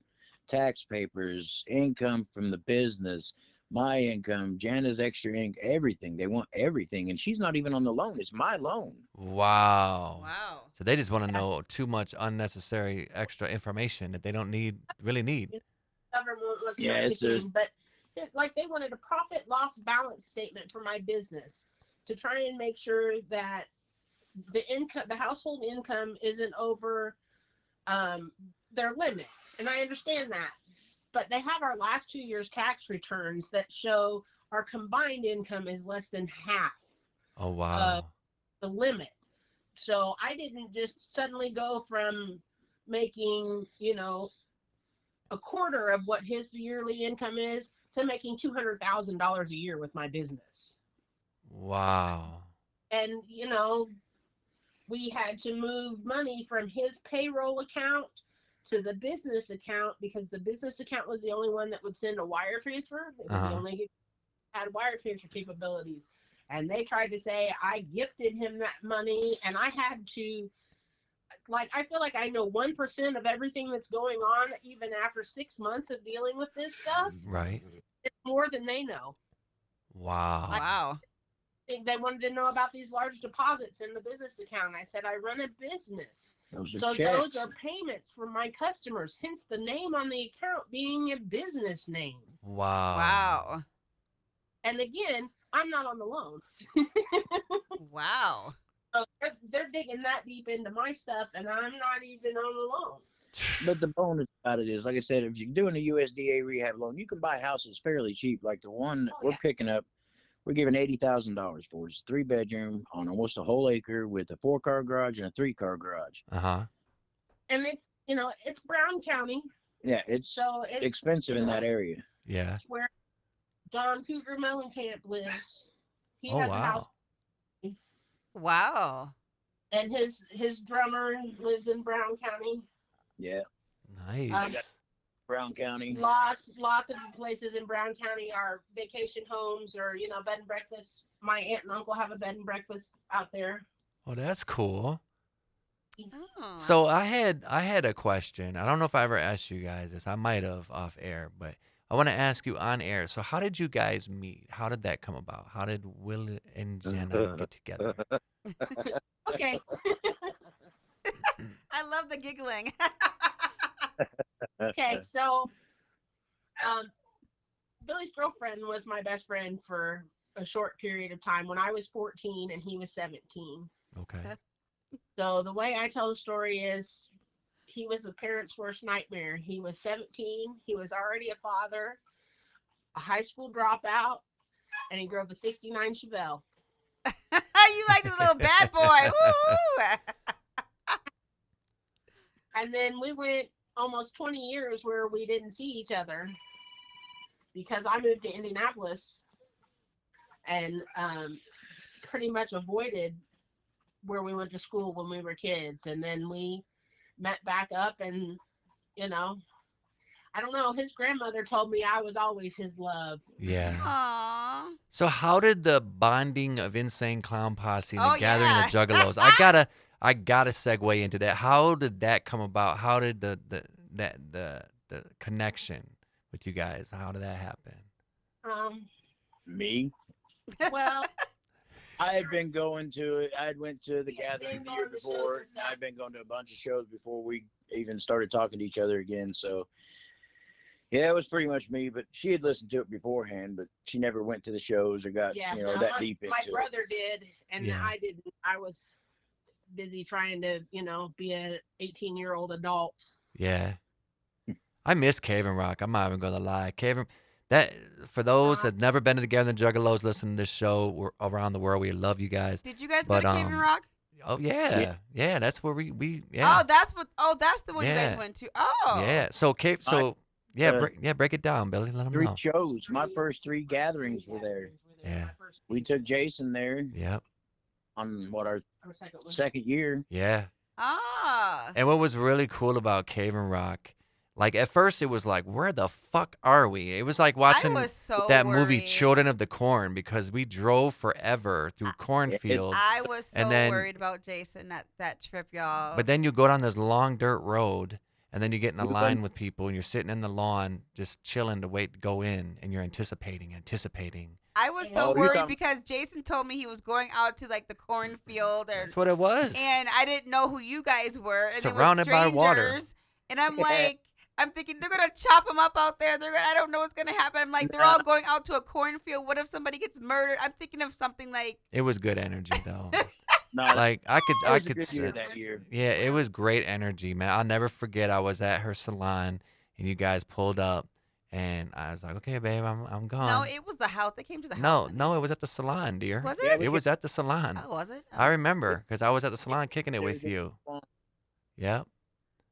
tax papers, income from the business, my income, Jana's extra income, everything. They want everything. And she's not even on the loan. It's my loan. Wow. Wow. So they just want to know too much unnecessary extra information that they don't really need. Government was Yeah, it's marketing, but like they wanted a profit loss balance statement for my business to try and make sure that the household income isn't over their limit. And I understand that, but they have our last 2 years tax returns that show our combined income is less than half Oh, wow. the limit. So I didn't just suddenly go from making, a quarter of what his yearly income is to making $200,000 a year with my business. Wow. And, we had to move money from his payroll account to the business account because the business account was the only one that would send a wire transfer. It was the only had wire transfer capabilities. And they tried to say I gifted him that money and I had to, I feel like I know 1% of everything that's going on, even after 6 months of dealing with this stuff. Right. It's more than they know. Wow. Wow. They wanted to know about these large deposits in the business account. I said, I run a business. Those Those are payments from my customers, hence the name on the account being a business name. Wow. Wow. And again, I'm not on the loan. Wow. So they're digging that deep into my stuff, and I'm not even on the loan. But the bonus about it is, like I said, if you're doing a USDA rehab loan, you can buy houses fairly cheap. Like the one that we're picking up, we're giving $80,000 for. It's a 3-bedroom on almost a whole acre with a 4-car garage and a 3-car garage. Uh-huh. And it's, it's Brown County. Yeah, it's So it's expensive in that area. Yeah. It's where John Cougar Mellencamp lives. He Oh has a house, wow. Wow. and his drummer lives in Brown County. Yeah, Um, Nice. Brown County. lots of places in Brown County are vacation homes or bed and breakfast. My aunt and uncle have a bed and breakfast out there. Oh, that's cool. Oh. So I had a question. I don't know if I ever asked you guys this. I might have off air, but I want to ask you on air. So how did you guys meet? How did that come about? How did Will and Jenna get together? Okay. I love the giggling. Okay, so Billy's girlfriend was my best friend for a short period of time when I was 14 and he was 17. Okay. So the way I tell the story is he was a parent's worst nightmare. He was 17, he was already a father, a high school dropout, and he drove a 69 Chevelle. You like this little bad boy. Woo! And then we went almost 20 years where we didn't see each other because I moved to Indianapolis and pretty much avoided where we went to school when we were kids. And then we met back up and, I don't know. His grandmother told me I was always his love. Yeah. Aww. So how did the bonding of Insane Clown Posse and Oh, the gathering yeah. of Juggalos? I gotta segue into that. How did that come about? How did the connection with you guys? How did that happen? Me. Well, I had been going to it. I had went to the Yeah, gathering been the year going to shows before. and stuff. I'd been going to a bunch of shows before we even started talking to each other again. So, yeah, it was pretty much me. But she had listened to it beforehand, but she never went to the shows or got yeah, that deep into my it. brother did, and Yeah. I didn't. I was busy trying to, be an 18-year-old adult. Yeah. I miss Cave and Rock. I'm not even gonna lie. That for those that never been to the Gathering of Juggalos, listen to this show around the world. We love you guys. Did you guys But, go to Cave and Rock? Oh yeah. That's where we yeah. Oh, that's the one you Yeah. guys went to. Oh. Yeah. So Cave. So yeah. uh, Break it down, Billy. Let them 3 know. shows. My first 3 gatherings were there. Yeah. We took Jason there Yep. on our Our second one. second year. Yeah. Ah. And what was really cool about Cave and Rock, like at first it was like, where the fuck are we? It was like watching was so that movie worried. Children of the Corn because we drove forever through cornfields. I was so And then- worried about Jason that trip, y'all. But then you go down this long dirt road and then you get in a We line went- with people and you're sitting in the lawn just chilling to wait to go in and you're anticipating. I was so Oh, you're worried talking- because Jason told me he was going out to like the cornfield, That's what it was. and I didn't know who you guys were. And Surrounded they were by water. strangers, and I'm like, I'm thinking they're gonna chop him up out there. I don't know what's gonna happen. I'm like, they're all going out to a cornfield. What if somebody gets murdered? I'm thinking of something like, It was good energy though. No, Like I it was a could good year see. that year. Yeah, it was great energy, man. I'll never forget. I was at her salon, and you guys pulled up, and I was like, "Okay, babe, I'm gone." no, it was the house. They came to the no, house. no, it was at the salon, dear. Was Yeah, it? It was at the salon. Oh, was it? I remember because I was at the salon kicking it with you. Yep.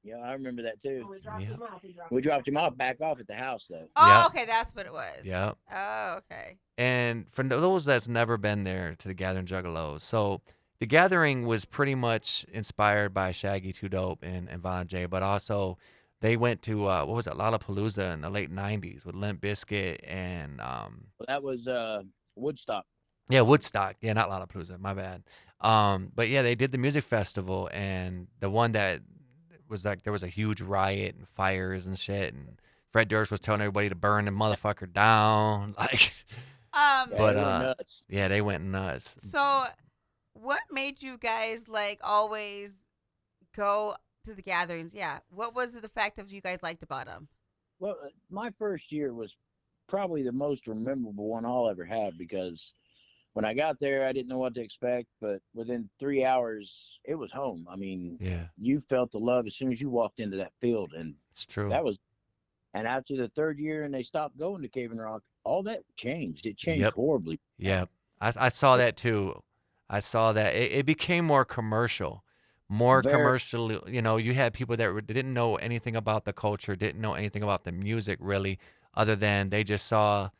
Yeah, I remember that too. When we dropped Yeah. him off, We dropped him off back off at the house though. Oh, Yep. okay, that's what it was. Yep. Oh, okay. And for those that's never been there to the Gathering Juggalos, so the Gathering was pretty much inspired by Shaggy, Two Dope, and Von J, but also they went to what was it, Lollapalooza in the late '90s with Limp Bizkit and Well, that was Woodstock. yeah, Woodstock. Yeah, not Lollapalooza. My bad. But yeah, they did the music festival, and the one that was like there was a huge riot and fires and shit, and Fred Durst was telling everybody to burn the motherfucker down, like. Yeah, But, they were nuts. Yeah, they went nuts. So, what made you guys like always go to the gatherings? Yeah. What was the fact of you guys liked about them? Well, my first year was probably the most memorable one I'll ever have because when I got there, I didn't know what to expect, but within 3 hours, it was home. I mean, Yeah, you felt the love as soon as you walked into that field, and it's true. that was. And after the third year, and they stopped going to Cave and Rock, all that changed. It changed Yep. horribly. Yep. I saw that too. I saw that. It became more commercial. More Very. commercial. You had people that didn't know anything about the culture, didn't know anything about the music really, other than they just saw,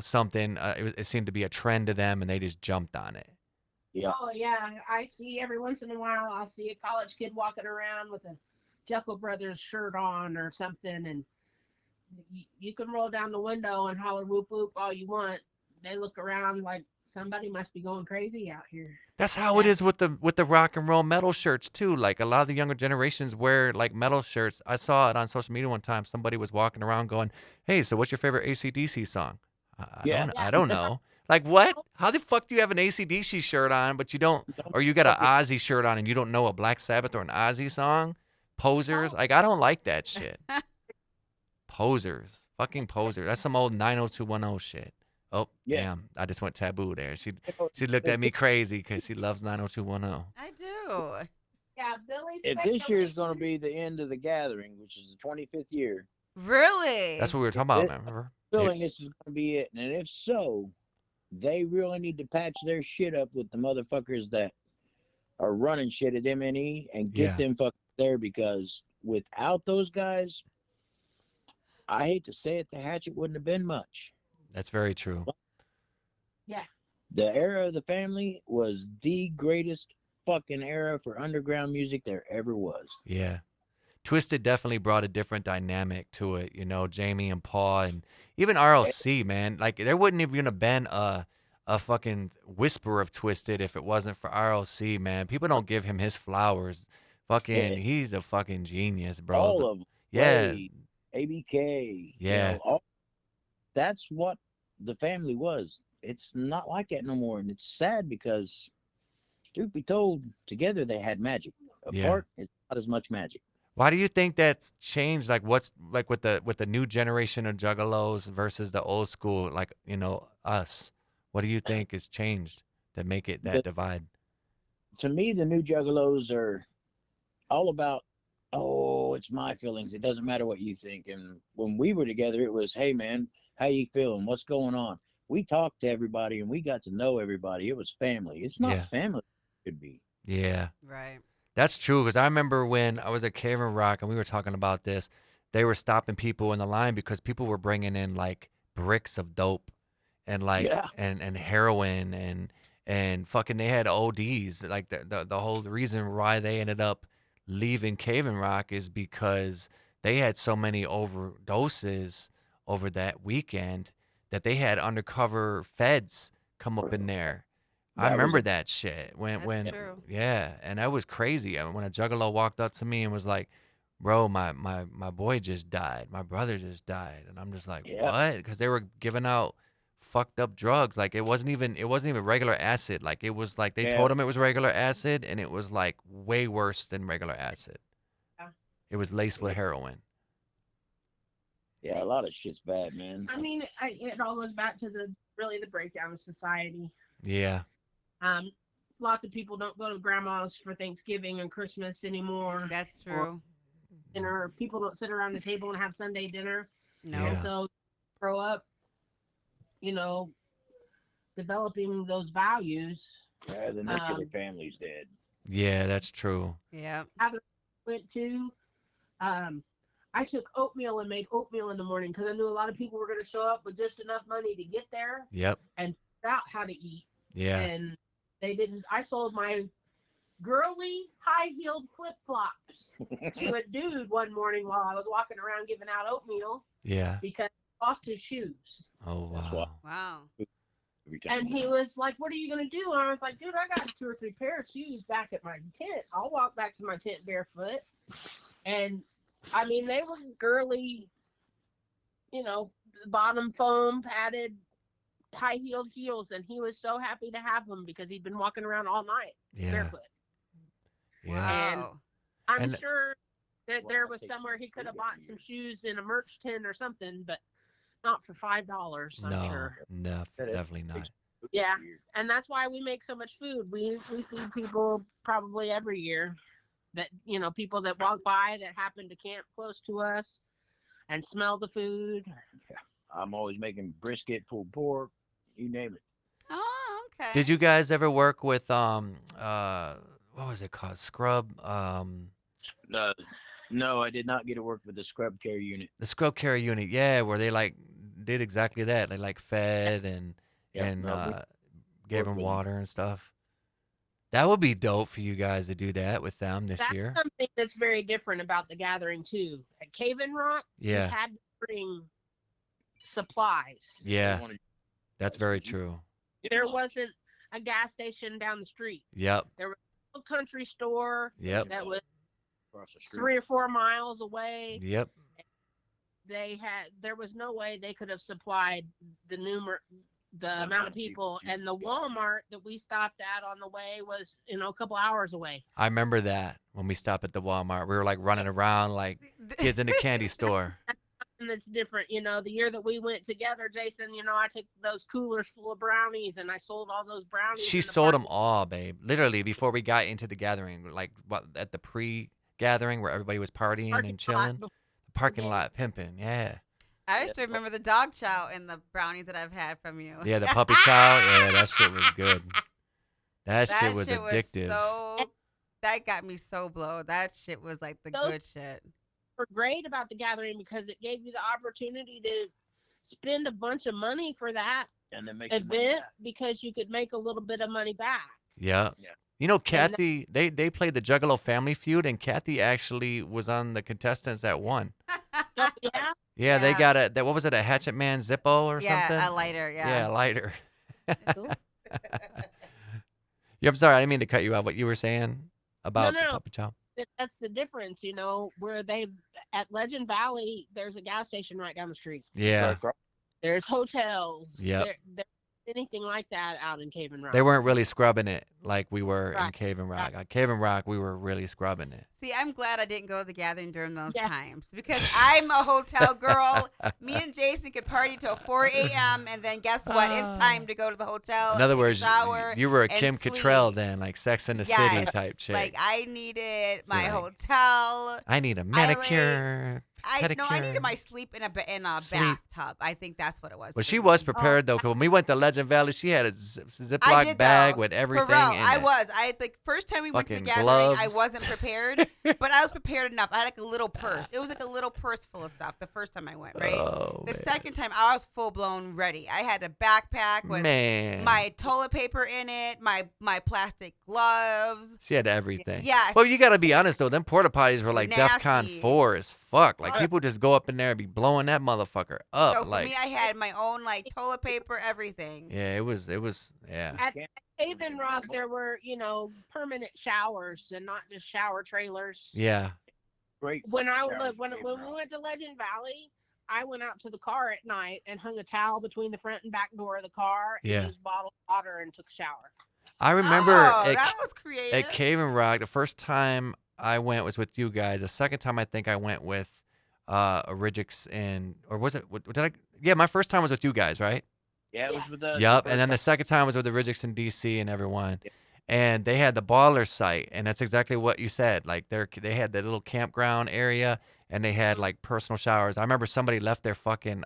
something. It seemed to be a trend to them, and they just jumped on it. Yeah. Oh yeah, I see every once in a while. I'll see a college kid walking around with a Jeckel Brothers shirt on or something, and you can roll down the window and holler whoop whoop all you want. They look around like somebody must be going crazy out here. That's how it is with the rock and roll metal shirts too. Like a lot of the younger generations wear like metal shirts. I saw it on social media one time. Somebody was walking around going, "Hey, so what's your favorite AC/DC song?" Yeah. I don't know. Like what? How the fuck do you have an AC/DC shirt on, but you don't, or you got an Ozzy shirt on and you don't know a Black Sabbath or an Ozzy song? Posers. Like I don't like that shit. Posers. Fucking posers. That's some old 90210 shit. Oh, Yeah. damn. I just went taboo there. She You know, she looked at me crazy because she loves 90210. I do. Yeah, Billy. if this year is going to be the end of the gathering, which is the 25th year, Really? That's what we were talking about, It- remember? feeling this is going to be it. And if so, they really need to patch their shit up with the motherfuckers that are running shit at MNE and get Yeah. them fuckers there, because without those guys, I hate to say it, the hatchet wouldn't have been much. That's very true. Yeah. The era of the family was the greatest fucking era for underground music there ever was. Yeah. Twisted definitely brought a different dynamic to it, Jamie and Paul and even RLC, man. Like there wouldn't even have been a fucking whisper of Twisted if it wasn't for RLC, man. People don't give him his flowers. Fucking, Yeah. he's a fucking genius, bro. All of them. Yeah. Wade, ABK. Yeah. That's what the family was. It's not like that no more. And it's sad because, truth be told, together they had magic. Yeah. Apart, it's not as much magic. Why do you think that's changed? Like what's like with the new generation of juggalos versus the old school, like, us? What do you think has changed to make it that divide? To me, the new juggalos are all about, oh, it's my feelings. It doesn't matter what you think. And when we were together, it was, hey man, how you feeling? What's going on? We talked to everybody and we got to know everybody. It was family. It's not Yeah. family. It could be. Yeah. Right. That's true, because I remember when I was at Cave and Rock and we were talking about this, they were stopping people in the line because people were bringing in like bricks of dope and like Yeah. and heroin and fucking they had ODs. Like the whole reason why they ended up leaving Cave and Rock is because they had so many overdoses over that weekend that they had undercover feds come up in there. I That was remember a- that shit when true. yeah, and that was crazy. I mean, when a juggalo walked up to me and was like, "Bro, my boy just died. My brother just died," and I'm just like, Yeah. "What?" Because they were giving out fucked up drugs. Like it wasn't even regular acid. Like it was like they Yeah. told him it was regular acid, and it was like way worse than regular acid. Yeah. It was laced with heroin. Yeah, a lot of shit's bad, man. I mean, it all goes back to the breakdown of society. Yeah, Lots of people don't go to grandma's for Thanksgiving and Christmas anymore. That's true. Dinner. People don't sit around the table and have Sunday dinner. No. Yeah. And so grow up, developing those values. Yeah, the nuclear family's dead. yeah, that's true. Yeah. Went to, I took oatmeal and made oatmeal in the morning because I knew a lot of people were going to show up with just enough money to get there Yep. and figure out how to eat. Yeah. And they didn't. I sold my girly high-heeled flip-flops to a dude one morning while I was walking around giving out oatmeal Yeah. because he lost his shoes. Oh That's wow. Wow. Every time. And he was like, "What are you gonna do?" And I was like, "Dude, I got 2 or 3 pair of shoes back at my tent. I'll walk back to my tent barefoot." And I mean, they were girly, bottom foam padded, high-heeled heels, and he was so happy to have them because he'd been walking around all night Yeah. barefoot. Yeah. And Wow. I'm And- sure that Well, there I'll was take somewhere some he could have freedom bought for some you. shoes in a merch tin or something, but not for $5. I'm No, sure. no, definitely not. Yeah. And that's why we make so much food. We feed people probably every year that people that walk by that happen to camp close to us and smell the food. I'm always making brisket, pulled pork, you name it. Oh, okay. Did you guys ever work with what was it called? Scrub No, I did not get to work with the scrub care unit. the scrub care unit, yeah, where they like did exactly that. They like fed and Yep, and no, we gave worked them with 'em. water and stuff. That would be dope for you guys to do that with them this That's year. something that's very different about the gathering too. At Cave and Rock, you Yeah. had to bring supplies. Yeah, They wanted- that's very true. There wasn't a gas station down the street. Yep. There was a country store Yep. that was across the street. 3 or 4 miles away. Yep. There was no way they could have supplied the amount of people, and the Walmart that we stopped at on the way was a couple hours away. I remember that when we stopped at the Walmart. We were like running around like kids in the candy store. And it's different, the year that we went together, Jason, I took those coolers full of brownies and I sold all those brownies. She sold them all, babe. Literally before we got into the gathering, like at the pre-gathering where everybody was partying and chilling. Parking lot pimping, yeah. I used to remember the dog chow and the brownies that I've had from you. Yeah, the puppy chow. Yeah, that shit was good. That shit was addictive. That got me so blown. That shit was like the good shit. Were great about the gathering because it gave you the opportunity to spend a bunch of money for that and then make event because you could make a little bit of money back. Yeah. You know, Kathy, they played the Juggalo Family Feud, and Kathy actually was on the contestants that won. Oh, yeah? Yeah, they got what was it, a Hatchet Man Zippo or something? Yeah, a lighter, yeah. Yeah, a lighter. Cool. Yeah, I'm sorry, I didn't mean to cut you off. What you were saying about the Papa Chow? That's the difference, where at Legend Valley, there's a gas station right down the street. Yeah. There's hotels. Yep. There's anything like that out in Cave and Rock. They weren't really scrubbing it like we were in Cave and Rock. At Cave and Rock, we were really scrubbing it. See, I'm glad I didn't go to the gathering during those times because I'm a hotel girl. Me and Jason could party till 4 a.m. and then guess what? It's time to go to the hotel. In other words, shower you were a Kim sleep. Cattrall then, like Sex in the City type chick. Like I needed my hotel. I need a manicure. I needed my sleep in a bathtub. I think that's what it was. Well, she was prepared though, because when we went to Legend Valley, she had a Ziploc bag with everything For real, in I it. was. The first time we went to the gathering, gloves. I wasn't prepared, but I was prepared enough. I had like a little purse. It was like a little purse full of stuff the first time I went, right? Oh, the second time, I was full blown ready. I had a backpack with my toilet paper in it, my plastic gloves. She had everything. Yes. Well, you got to be honest though, them porta potties were like Nasty. DEFCON 4 as fuck. Like people just go up in there and be blowing that motherfucker up. So for like me, I had my own like toilet paper, everything. yeah, it was yeah. At Cave and Rock, there were, permanent showers and not just shower trailers. Yeah. Great. When we went to Legend Valley, I went out to the car at night and hung a towel between the front and back door of the car and used bottled water and took a shower. I remember that was creative. At Cave and Rock, the first time I went was with you guys. The second time I think I went with Origix or was it? Did I? Yeah, my first time was with you guys, right? Yeah, it was with us. Yep, and then the second time was with Origix in DC and everyone. Yep. And they had the baller site, and that's exactly what you said. Like they had the little campground area, and they had like personal showers. I remember somebody left their fucking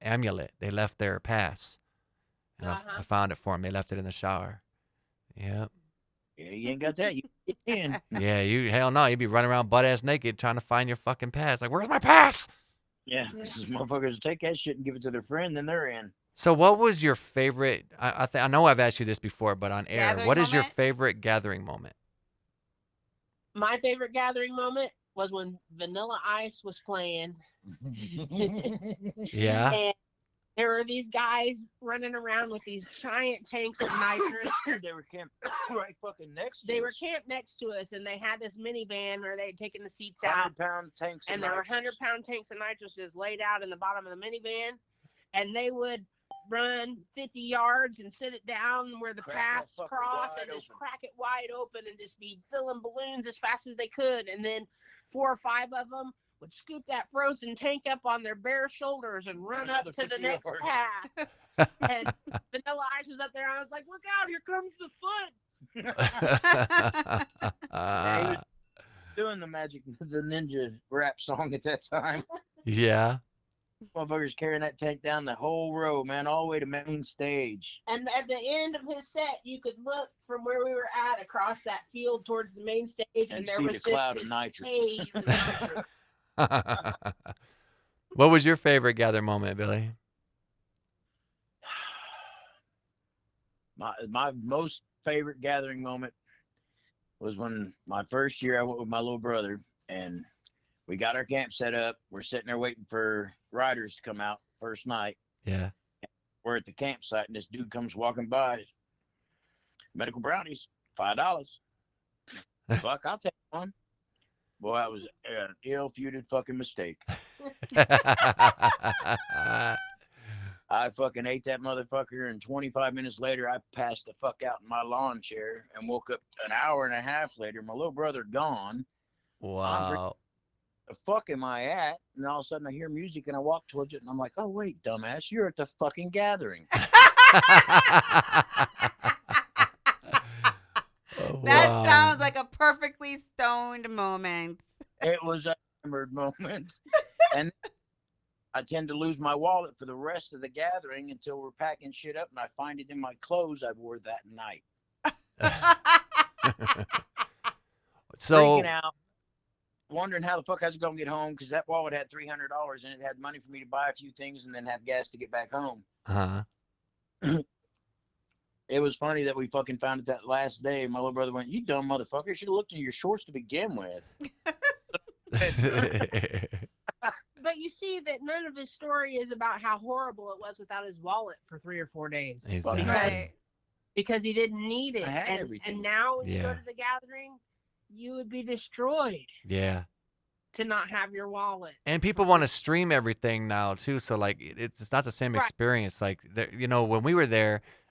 amulet. They left their pass, and I found it for them. They left it in the shower. Yep. Yeah, you ain't got that. You get in. Yeah, hell no. You'd be running around butt ass naked trying to find your fucking pass. Like, where's my pass? Yeah, these motherfuckers take that shit and give it to their friend, then they're in. So, what was your favorite? I know I've asked you this before, but on air, what is your favorite gathering moment? My favorite gathering moment was when Vanilla Ice was playing. Yeah. And there were these guys running around with these giant tanks of nitrous. They were camped right fucking next to us. They were camped next to us, and they had this minivan where they had taken the seats out. 100-pound tanks and there were 100-pound tanks of nitrous just laid out in the bottom of the minivan. And they would run 50 yards and sit it down where the paths cross and just crack it wide open and just be filling balloons as fast as they could. And then 4 or 5 of them would scoop that frozen tank up on their bare shoulders and run up to the next path. And Vanilla Ice was up there, and I was like, look out, here comes the fun. He was doing the ninja rap song at that time. Yeah. Motherfuckers carrying that tank down the whole row, man, all the way to main stage. And at the end of his set, you could look from where we were at across that field towards the main stage, and there was the cloud this of nitrous. haze of nitrous. What was your favorite gather moment, Billy? My most favorite gathering moment was when my first year I went with my little brother, and we got our camp set up. We're sitting there waiting for riders to come out first night. Yeah. We're at the campsite, and this dude comes walking by. Medical brownies, $5. Fuck, I'll take one. Boy, that was an ill-fated fucking mistake. I fucking ate that motherfucker, and 25 minutes later, I passed the fuck out in my lawn chair and woke up an hour and a half later. My little brother gone. Wow. The fuck am I at? And all of a sudden, I hear music, and I walk towards it, and I'm like, oh, wait, dumbass, you're at the fucking gathering. That Wow. sounds like a perfectly stoned moment. It was a hammered moment. And I tend to lose my wallet for the rest of the gathering until we're packing shit up, and I find it in my clothes I wore that night. So Freaking out, wondering how the fuck I was going to get home, because that wallet had $300 in it. It had money for me to buy a few things and then have gas to get back home. It was funny that we fucking found it that last day. My little brother went, "You dumb motherfucker. You should have looked in your shorts to begin with." But you see that none of his story is about how horrible it was without his wallet for 3 or 4 days. Exactly. Right. Because he didn't need it. I had everything. And now when you go Yeah. to the gathering, you would be destroyed Yeah. to not have your wallet. And people want to stream everything now too, so like it's not the same Right. experience. Like you know, when we were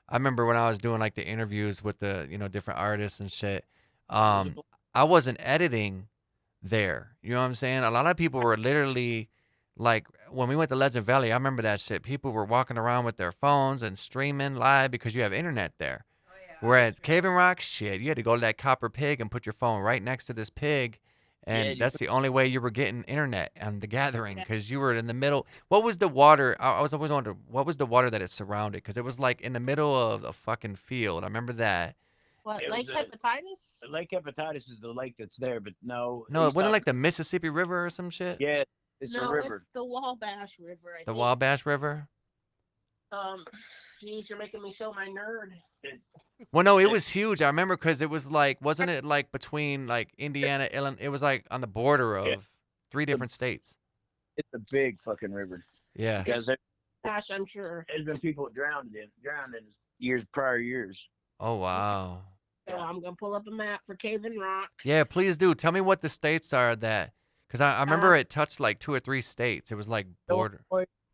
I remember when I was doing like the interviews with the different artists and shit. I wasn't editing there. You know what I'm saying? A lot of people were literally like when we went to Legend Valley. I remember that shit. People were walking around with their phones and streaming live because you have internet there. Oh, yeah. Whereas Cave and Rock, shit, you had to go to that copper pig and put your phone right next to this pig. And Yeah, that's the only way you were getting internet on the gathering because you were in the middle. What was the water? I was always wondering, what was the water that it surrounded? Because it was like in the middle of a fucking field. I remember that. What, It lake was a- hepatitis? Lake Hepatitis is the lake that's there, but no. No, it he's wasn't talking- like the Mississippi River or some shit? Yeah, it's No, a river. it's the Wabash River, I The think. Wabash River? Geez, you're making me show my nerd. Well, no, it was huge. I remember because it was like, wasn't it like between like Indiana, Illinois? It was like on the border of Yeah. 3 different states. It's a big fucking river. Yeah. Because Gosh, I'm sure. there's been people drowned in prior years. Oh, wow. So I'm going to pull up a map for Cave and Rock. Yeah, please do. Tell me what the states are that, because I remember it touched like 2 or 3 states. It was like border.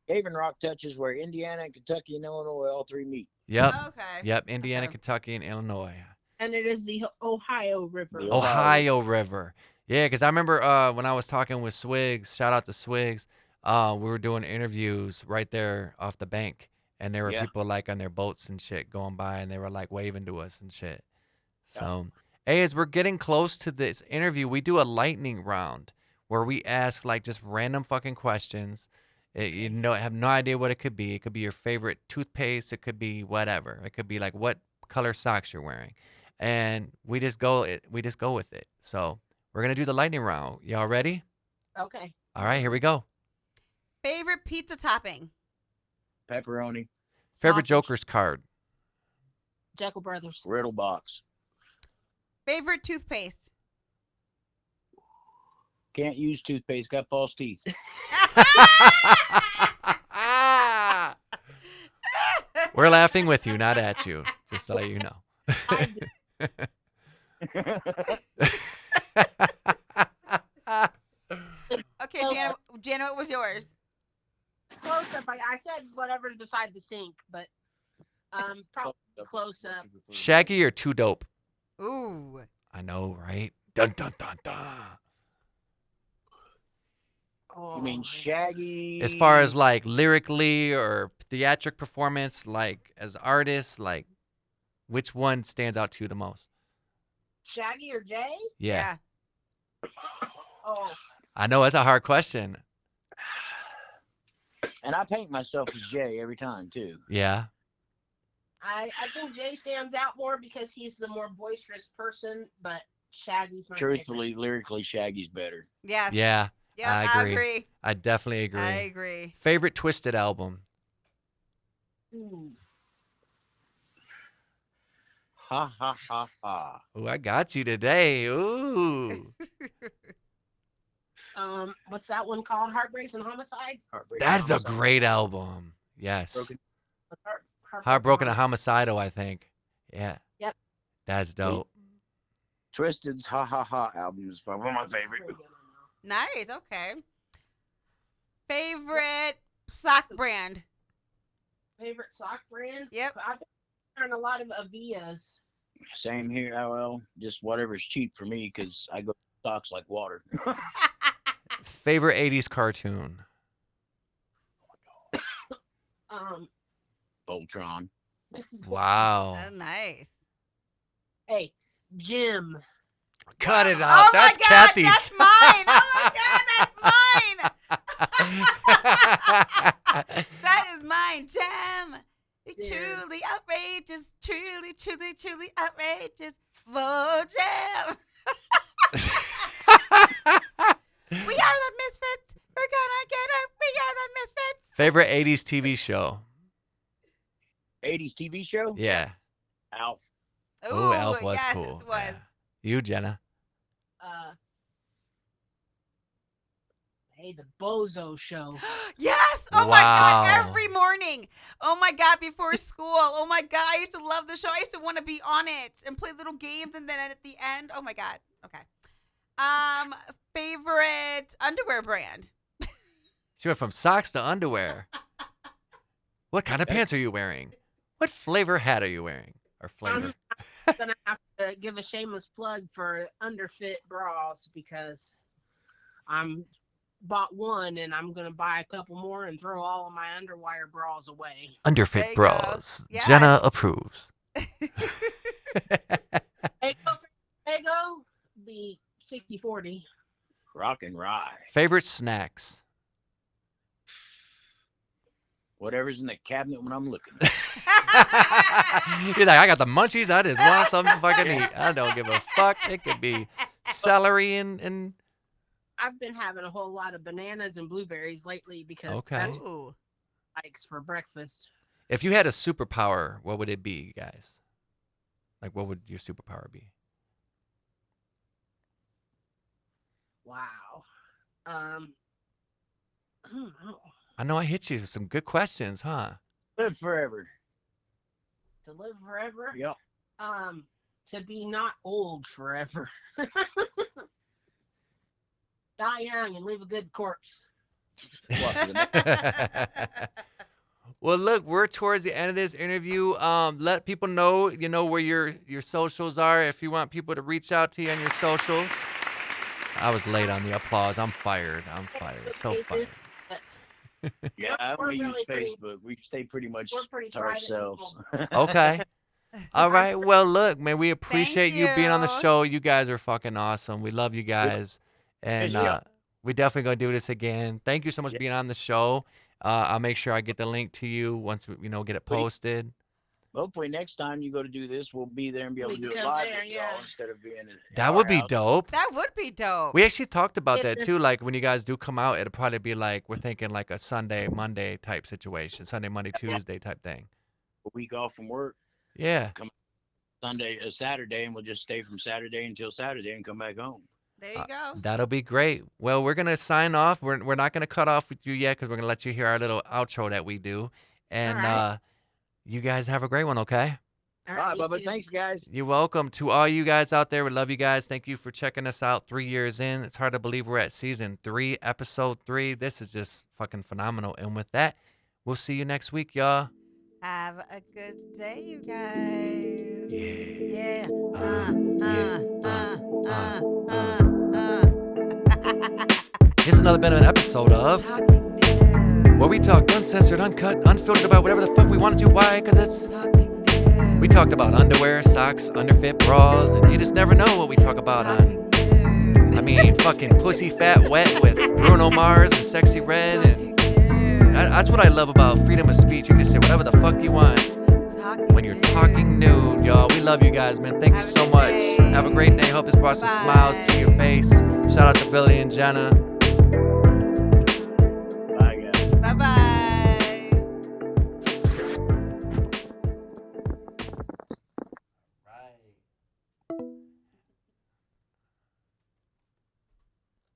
Haven Rock touches where Indiana, Kentucky, and Illinois all three meet. Yep. Okay. Yep. Indiana, Okay. Kentucky, and Illinois. And it is the Ohio River. The Ohio River. Yeah, because I remember when I was talking with Swigs, shout out to Swigs, we were doing interviews right there off the bank. And there were Yeah. people like on their boats and shit going by and they were like waving to us and shit. So, hey, as we're getting close to this interview, we do a lightning round where we ask like just random fucking questions. You know, have no idea what it could be. It could be your favorite toothpaste. It could be whatever. It could be like what color socks you're wearing. And we just go with it. So we're gonna do the lightning round. Y'all ready? Okay. All right, here we go. Favorite pizza topping? Pepperoni, Favorite Sausage. Joker's card. Jeckel Brothers. Riddle Box. Favorite toothpaste? Can't use toothpaste, got false teeth. We're laughing with you, not at you. Just to let you know. I Okay, Jana, what was yours? close up. I said whatever's beside the sink, but probably close up. Shaggy or Too Dope? Ooh. I know, right? Dun dun dun dun. Oh, You mean Shaggy? As far as like lyrically or theatric performance, like as artists, like which one stands out to you the most? Shaggy or Jay? Yeah. Oh, I know it's a hard question. And I paint myself as Jay every time too. Yeah. I think Jay stands out more because he's the more boisterous person, but Shaggy's my Truthfully, lyrically, Shaggy's better. Yes. Yeah. Yeah, I I agree. agree. I definitely agree. I agree. Favorite Twisted album? favorite. Ooh. Ha ha ha ha. Ooh, I got you today. Ooh. What's that one called? Heartbreaks and Homicides? Heartbreak That's a Homicide. great album. Yes. Broken. Heartbroken and Homicidal, I think. Yeah. Yep. That's dope. Twisted's Ha Ha Ha album is one of my favorite. Nice. Okay. Favorite sock brand? Favorite sock brand? Yep. I've been wearing a lot of Avias. Same here, LL. Just whatever's cheap for me because I go stocks like water. Favorite 80s cartoon? Voltron. Wow. Oh, nice. Hey, Jim. Cut it out. Oh That's my God, Kathy's. that's mine. Oh my God, that's mine. That is mine, Jam. Truly outrageous. Truly, truly, truly outrageous. Whoa, Jam. We are the misfits. We're gonna get it. We are the misfits. Favorite 80s TV show? 80s TV show? Yeah. Alf. Ooh, Elf was yes, cool. It was. Yeah. You, Jenna? Hey, the Bozo Show. Yes. Oh my God. Wow. Every morning. Oh my God. Before school. Oh my God. I used to love the show. I used to want to be on it and play little games. And then at the end. Oh my God. Okay. Favorite underwear brand? She went from socks to underwear. What kind of pants are you wearing? What flavor hat are you wearing? Or flavor? I'm gonna have to give a shameless plug for underfit bras because I'm bought one and I'm gonna buy a couple more and throw all of my underwire bras away. There Underfit you bras. go. Jenna Yes. approves. Ego be 60-40. Rock and rye. Favorite snacks? Whatever's in the cabinet when I'm looking. You're like, I got the munchies. I just want something to fucking eat. I don't give a fuck. It could be celery and I've been having a whole lot of bananas and blueberries lately because Okay. that's what Ooh. I likes for breakfast. If you had a superpower, what would it be, you guys? Like, what would your superpower be? Wow. I don't know. I know I hit you with some good questions, huh? Live forever. To live forever? Yep. To be not old forever. Die young and leave a good corpse. Well, look, we're towards the end of this interview. Let people know, where your socials are. If you want people to reach out to you on your socials. I was late on the applause. I'm fired. So fired. Yeah, I We're only use really pretty- Facebook. We stay pretty much we're pretty to private ourselves. Okay. All right. Well, look, man, we appreciate you being on the you. show. You guys are fucking awesome. We love you guys. And Yeah. we definitely going to do this again. Thank you so much for being on the show. I'll make sure I get the link to you once we, get it posted. Hopefully next time you go to do this, we'll be there and be able to We do it come live there, with y'all yeah. instead of being in That our would be house. dope. That would be dope. We actually talked about that It's- too. Like when you guys do come out, it'll probably be like we're thinking like a Sunday, Monday type situation. Sunday, Monday, Tuesday type thing. A week off from work, Yeah. Saturday, and we'll just stay from Saturday until Saturday and come back home. There you go. That'll be great. Well, we're gonna sign off. We're not gonna cut off with you yet because we're gonna let you hear our little outro that we do. And All right. you guys have a great one, okay? All right, you Bubba. too. Thanks, guys. You're welcome. To all you guys out there, we love you guys. Thank you for checking us out 3 years in. It's hard to believe we're at season 3, episode 3. This is just fucking phenomenal. And with that, we'll see you next week, y'all. Have a good day, you guys. Yeah. Here's another been an episode of Talking Nude. where we talk uncensored, uncut, unfiltered about whatever the fuck we want to. Why? Because it's Talking Nude. we talked about underwear, socks, underfit, bras, and you just never know what we talk about on. Talking Nude. I mean, fucking pussy fat wet with Bruno Mars and Sexy Red, and that's what I love about freedom of speech. You can just say whatever the fuck you want when you're talking nude, y'all. We love you guys, man. Thank you Have a so good much. day. Have a great day. Hope this brought some smiles to your face. Shout out to Billy and Jana.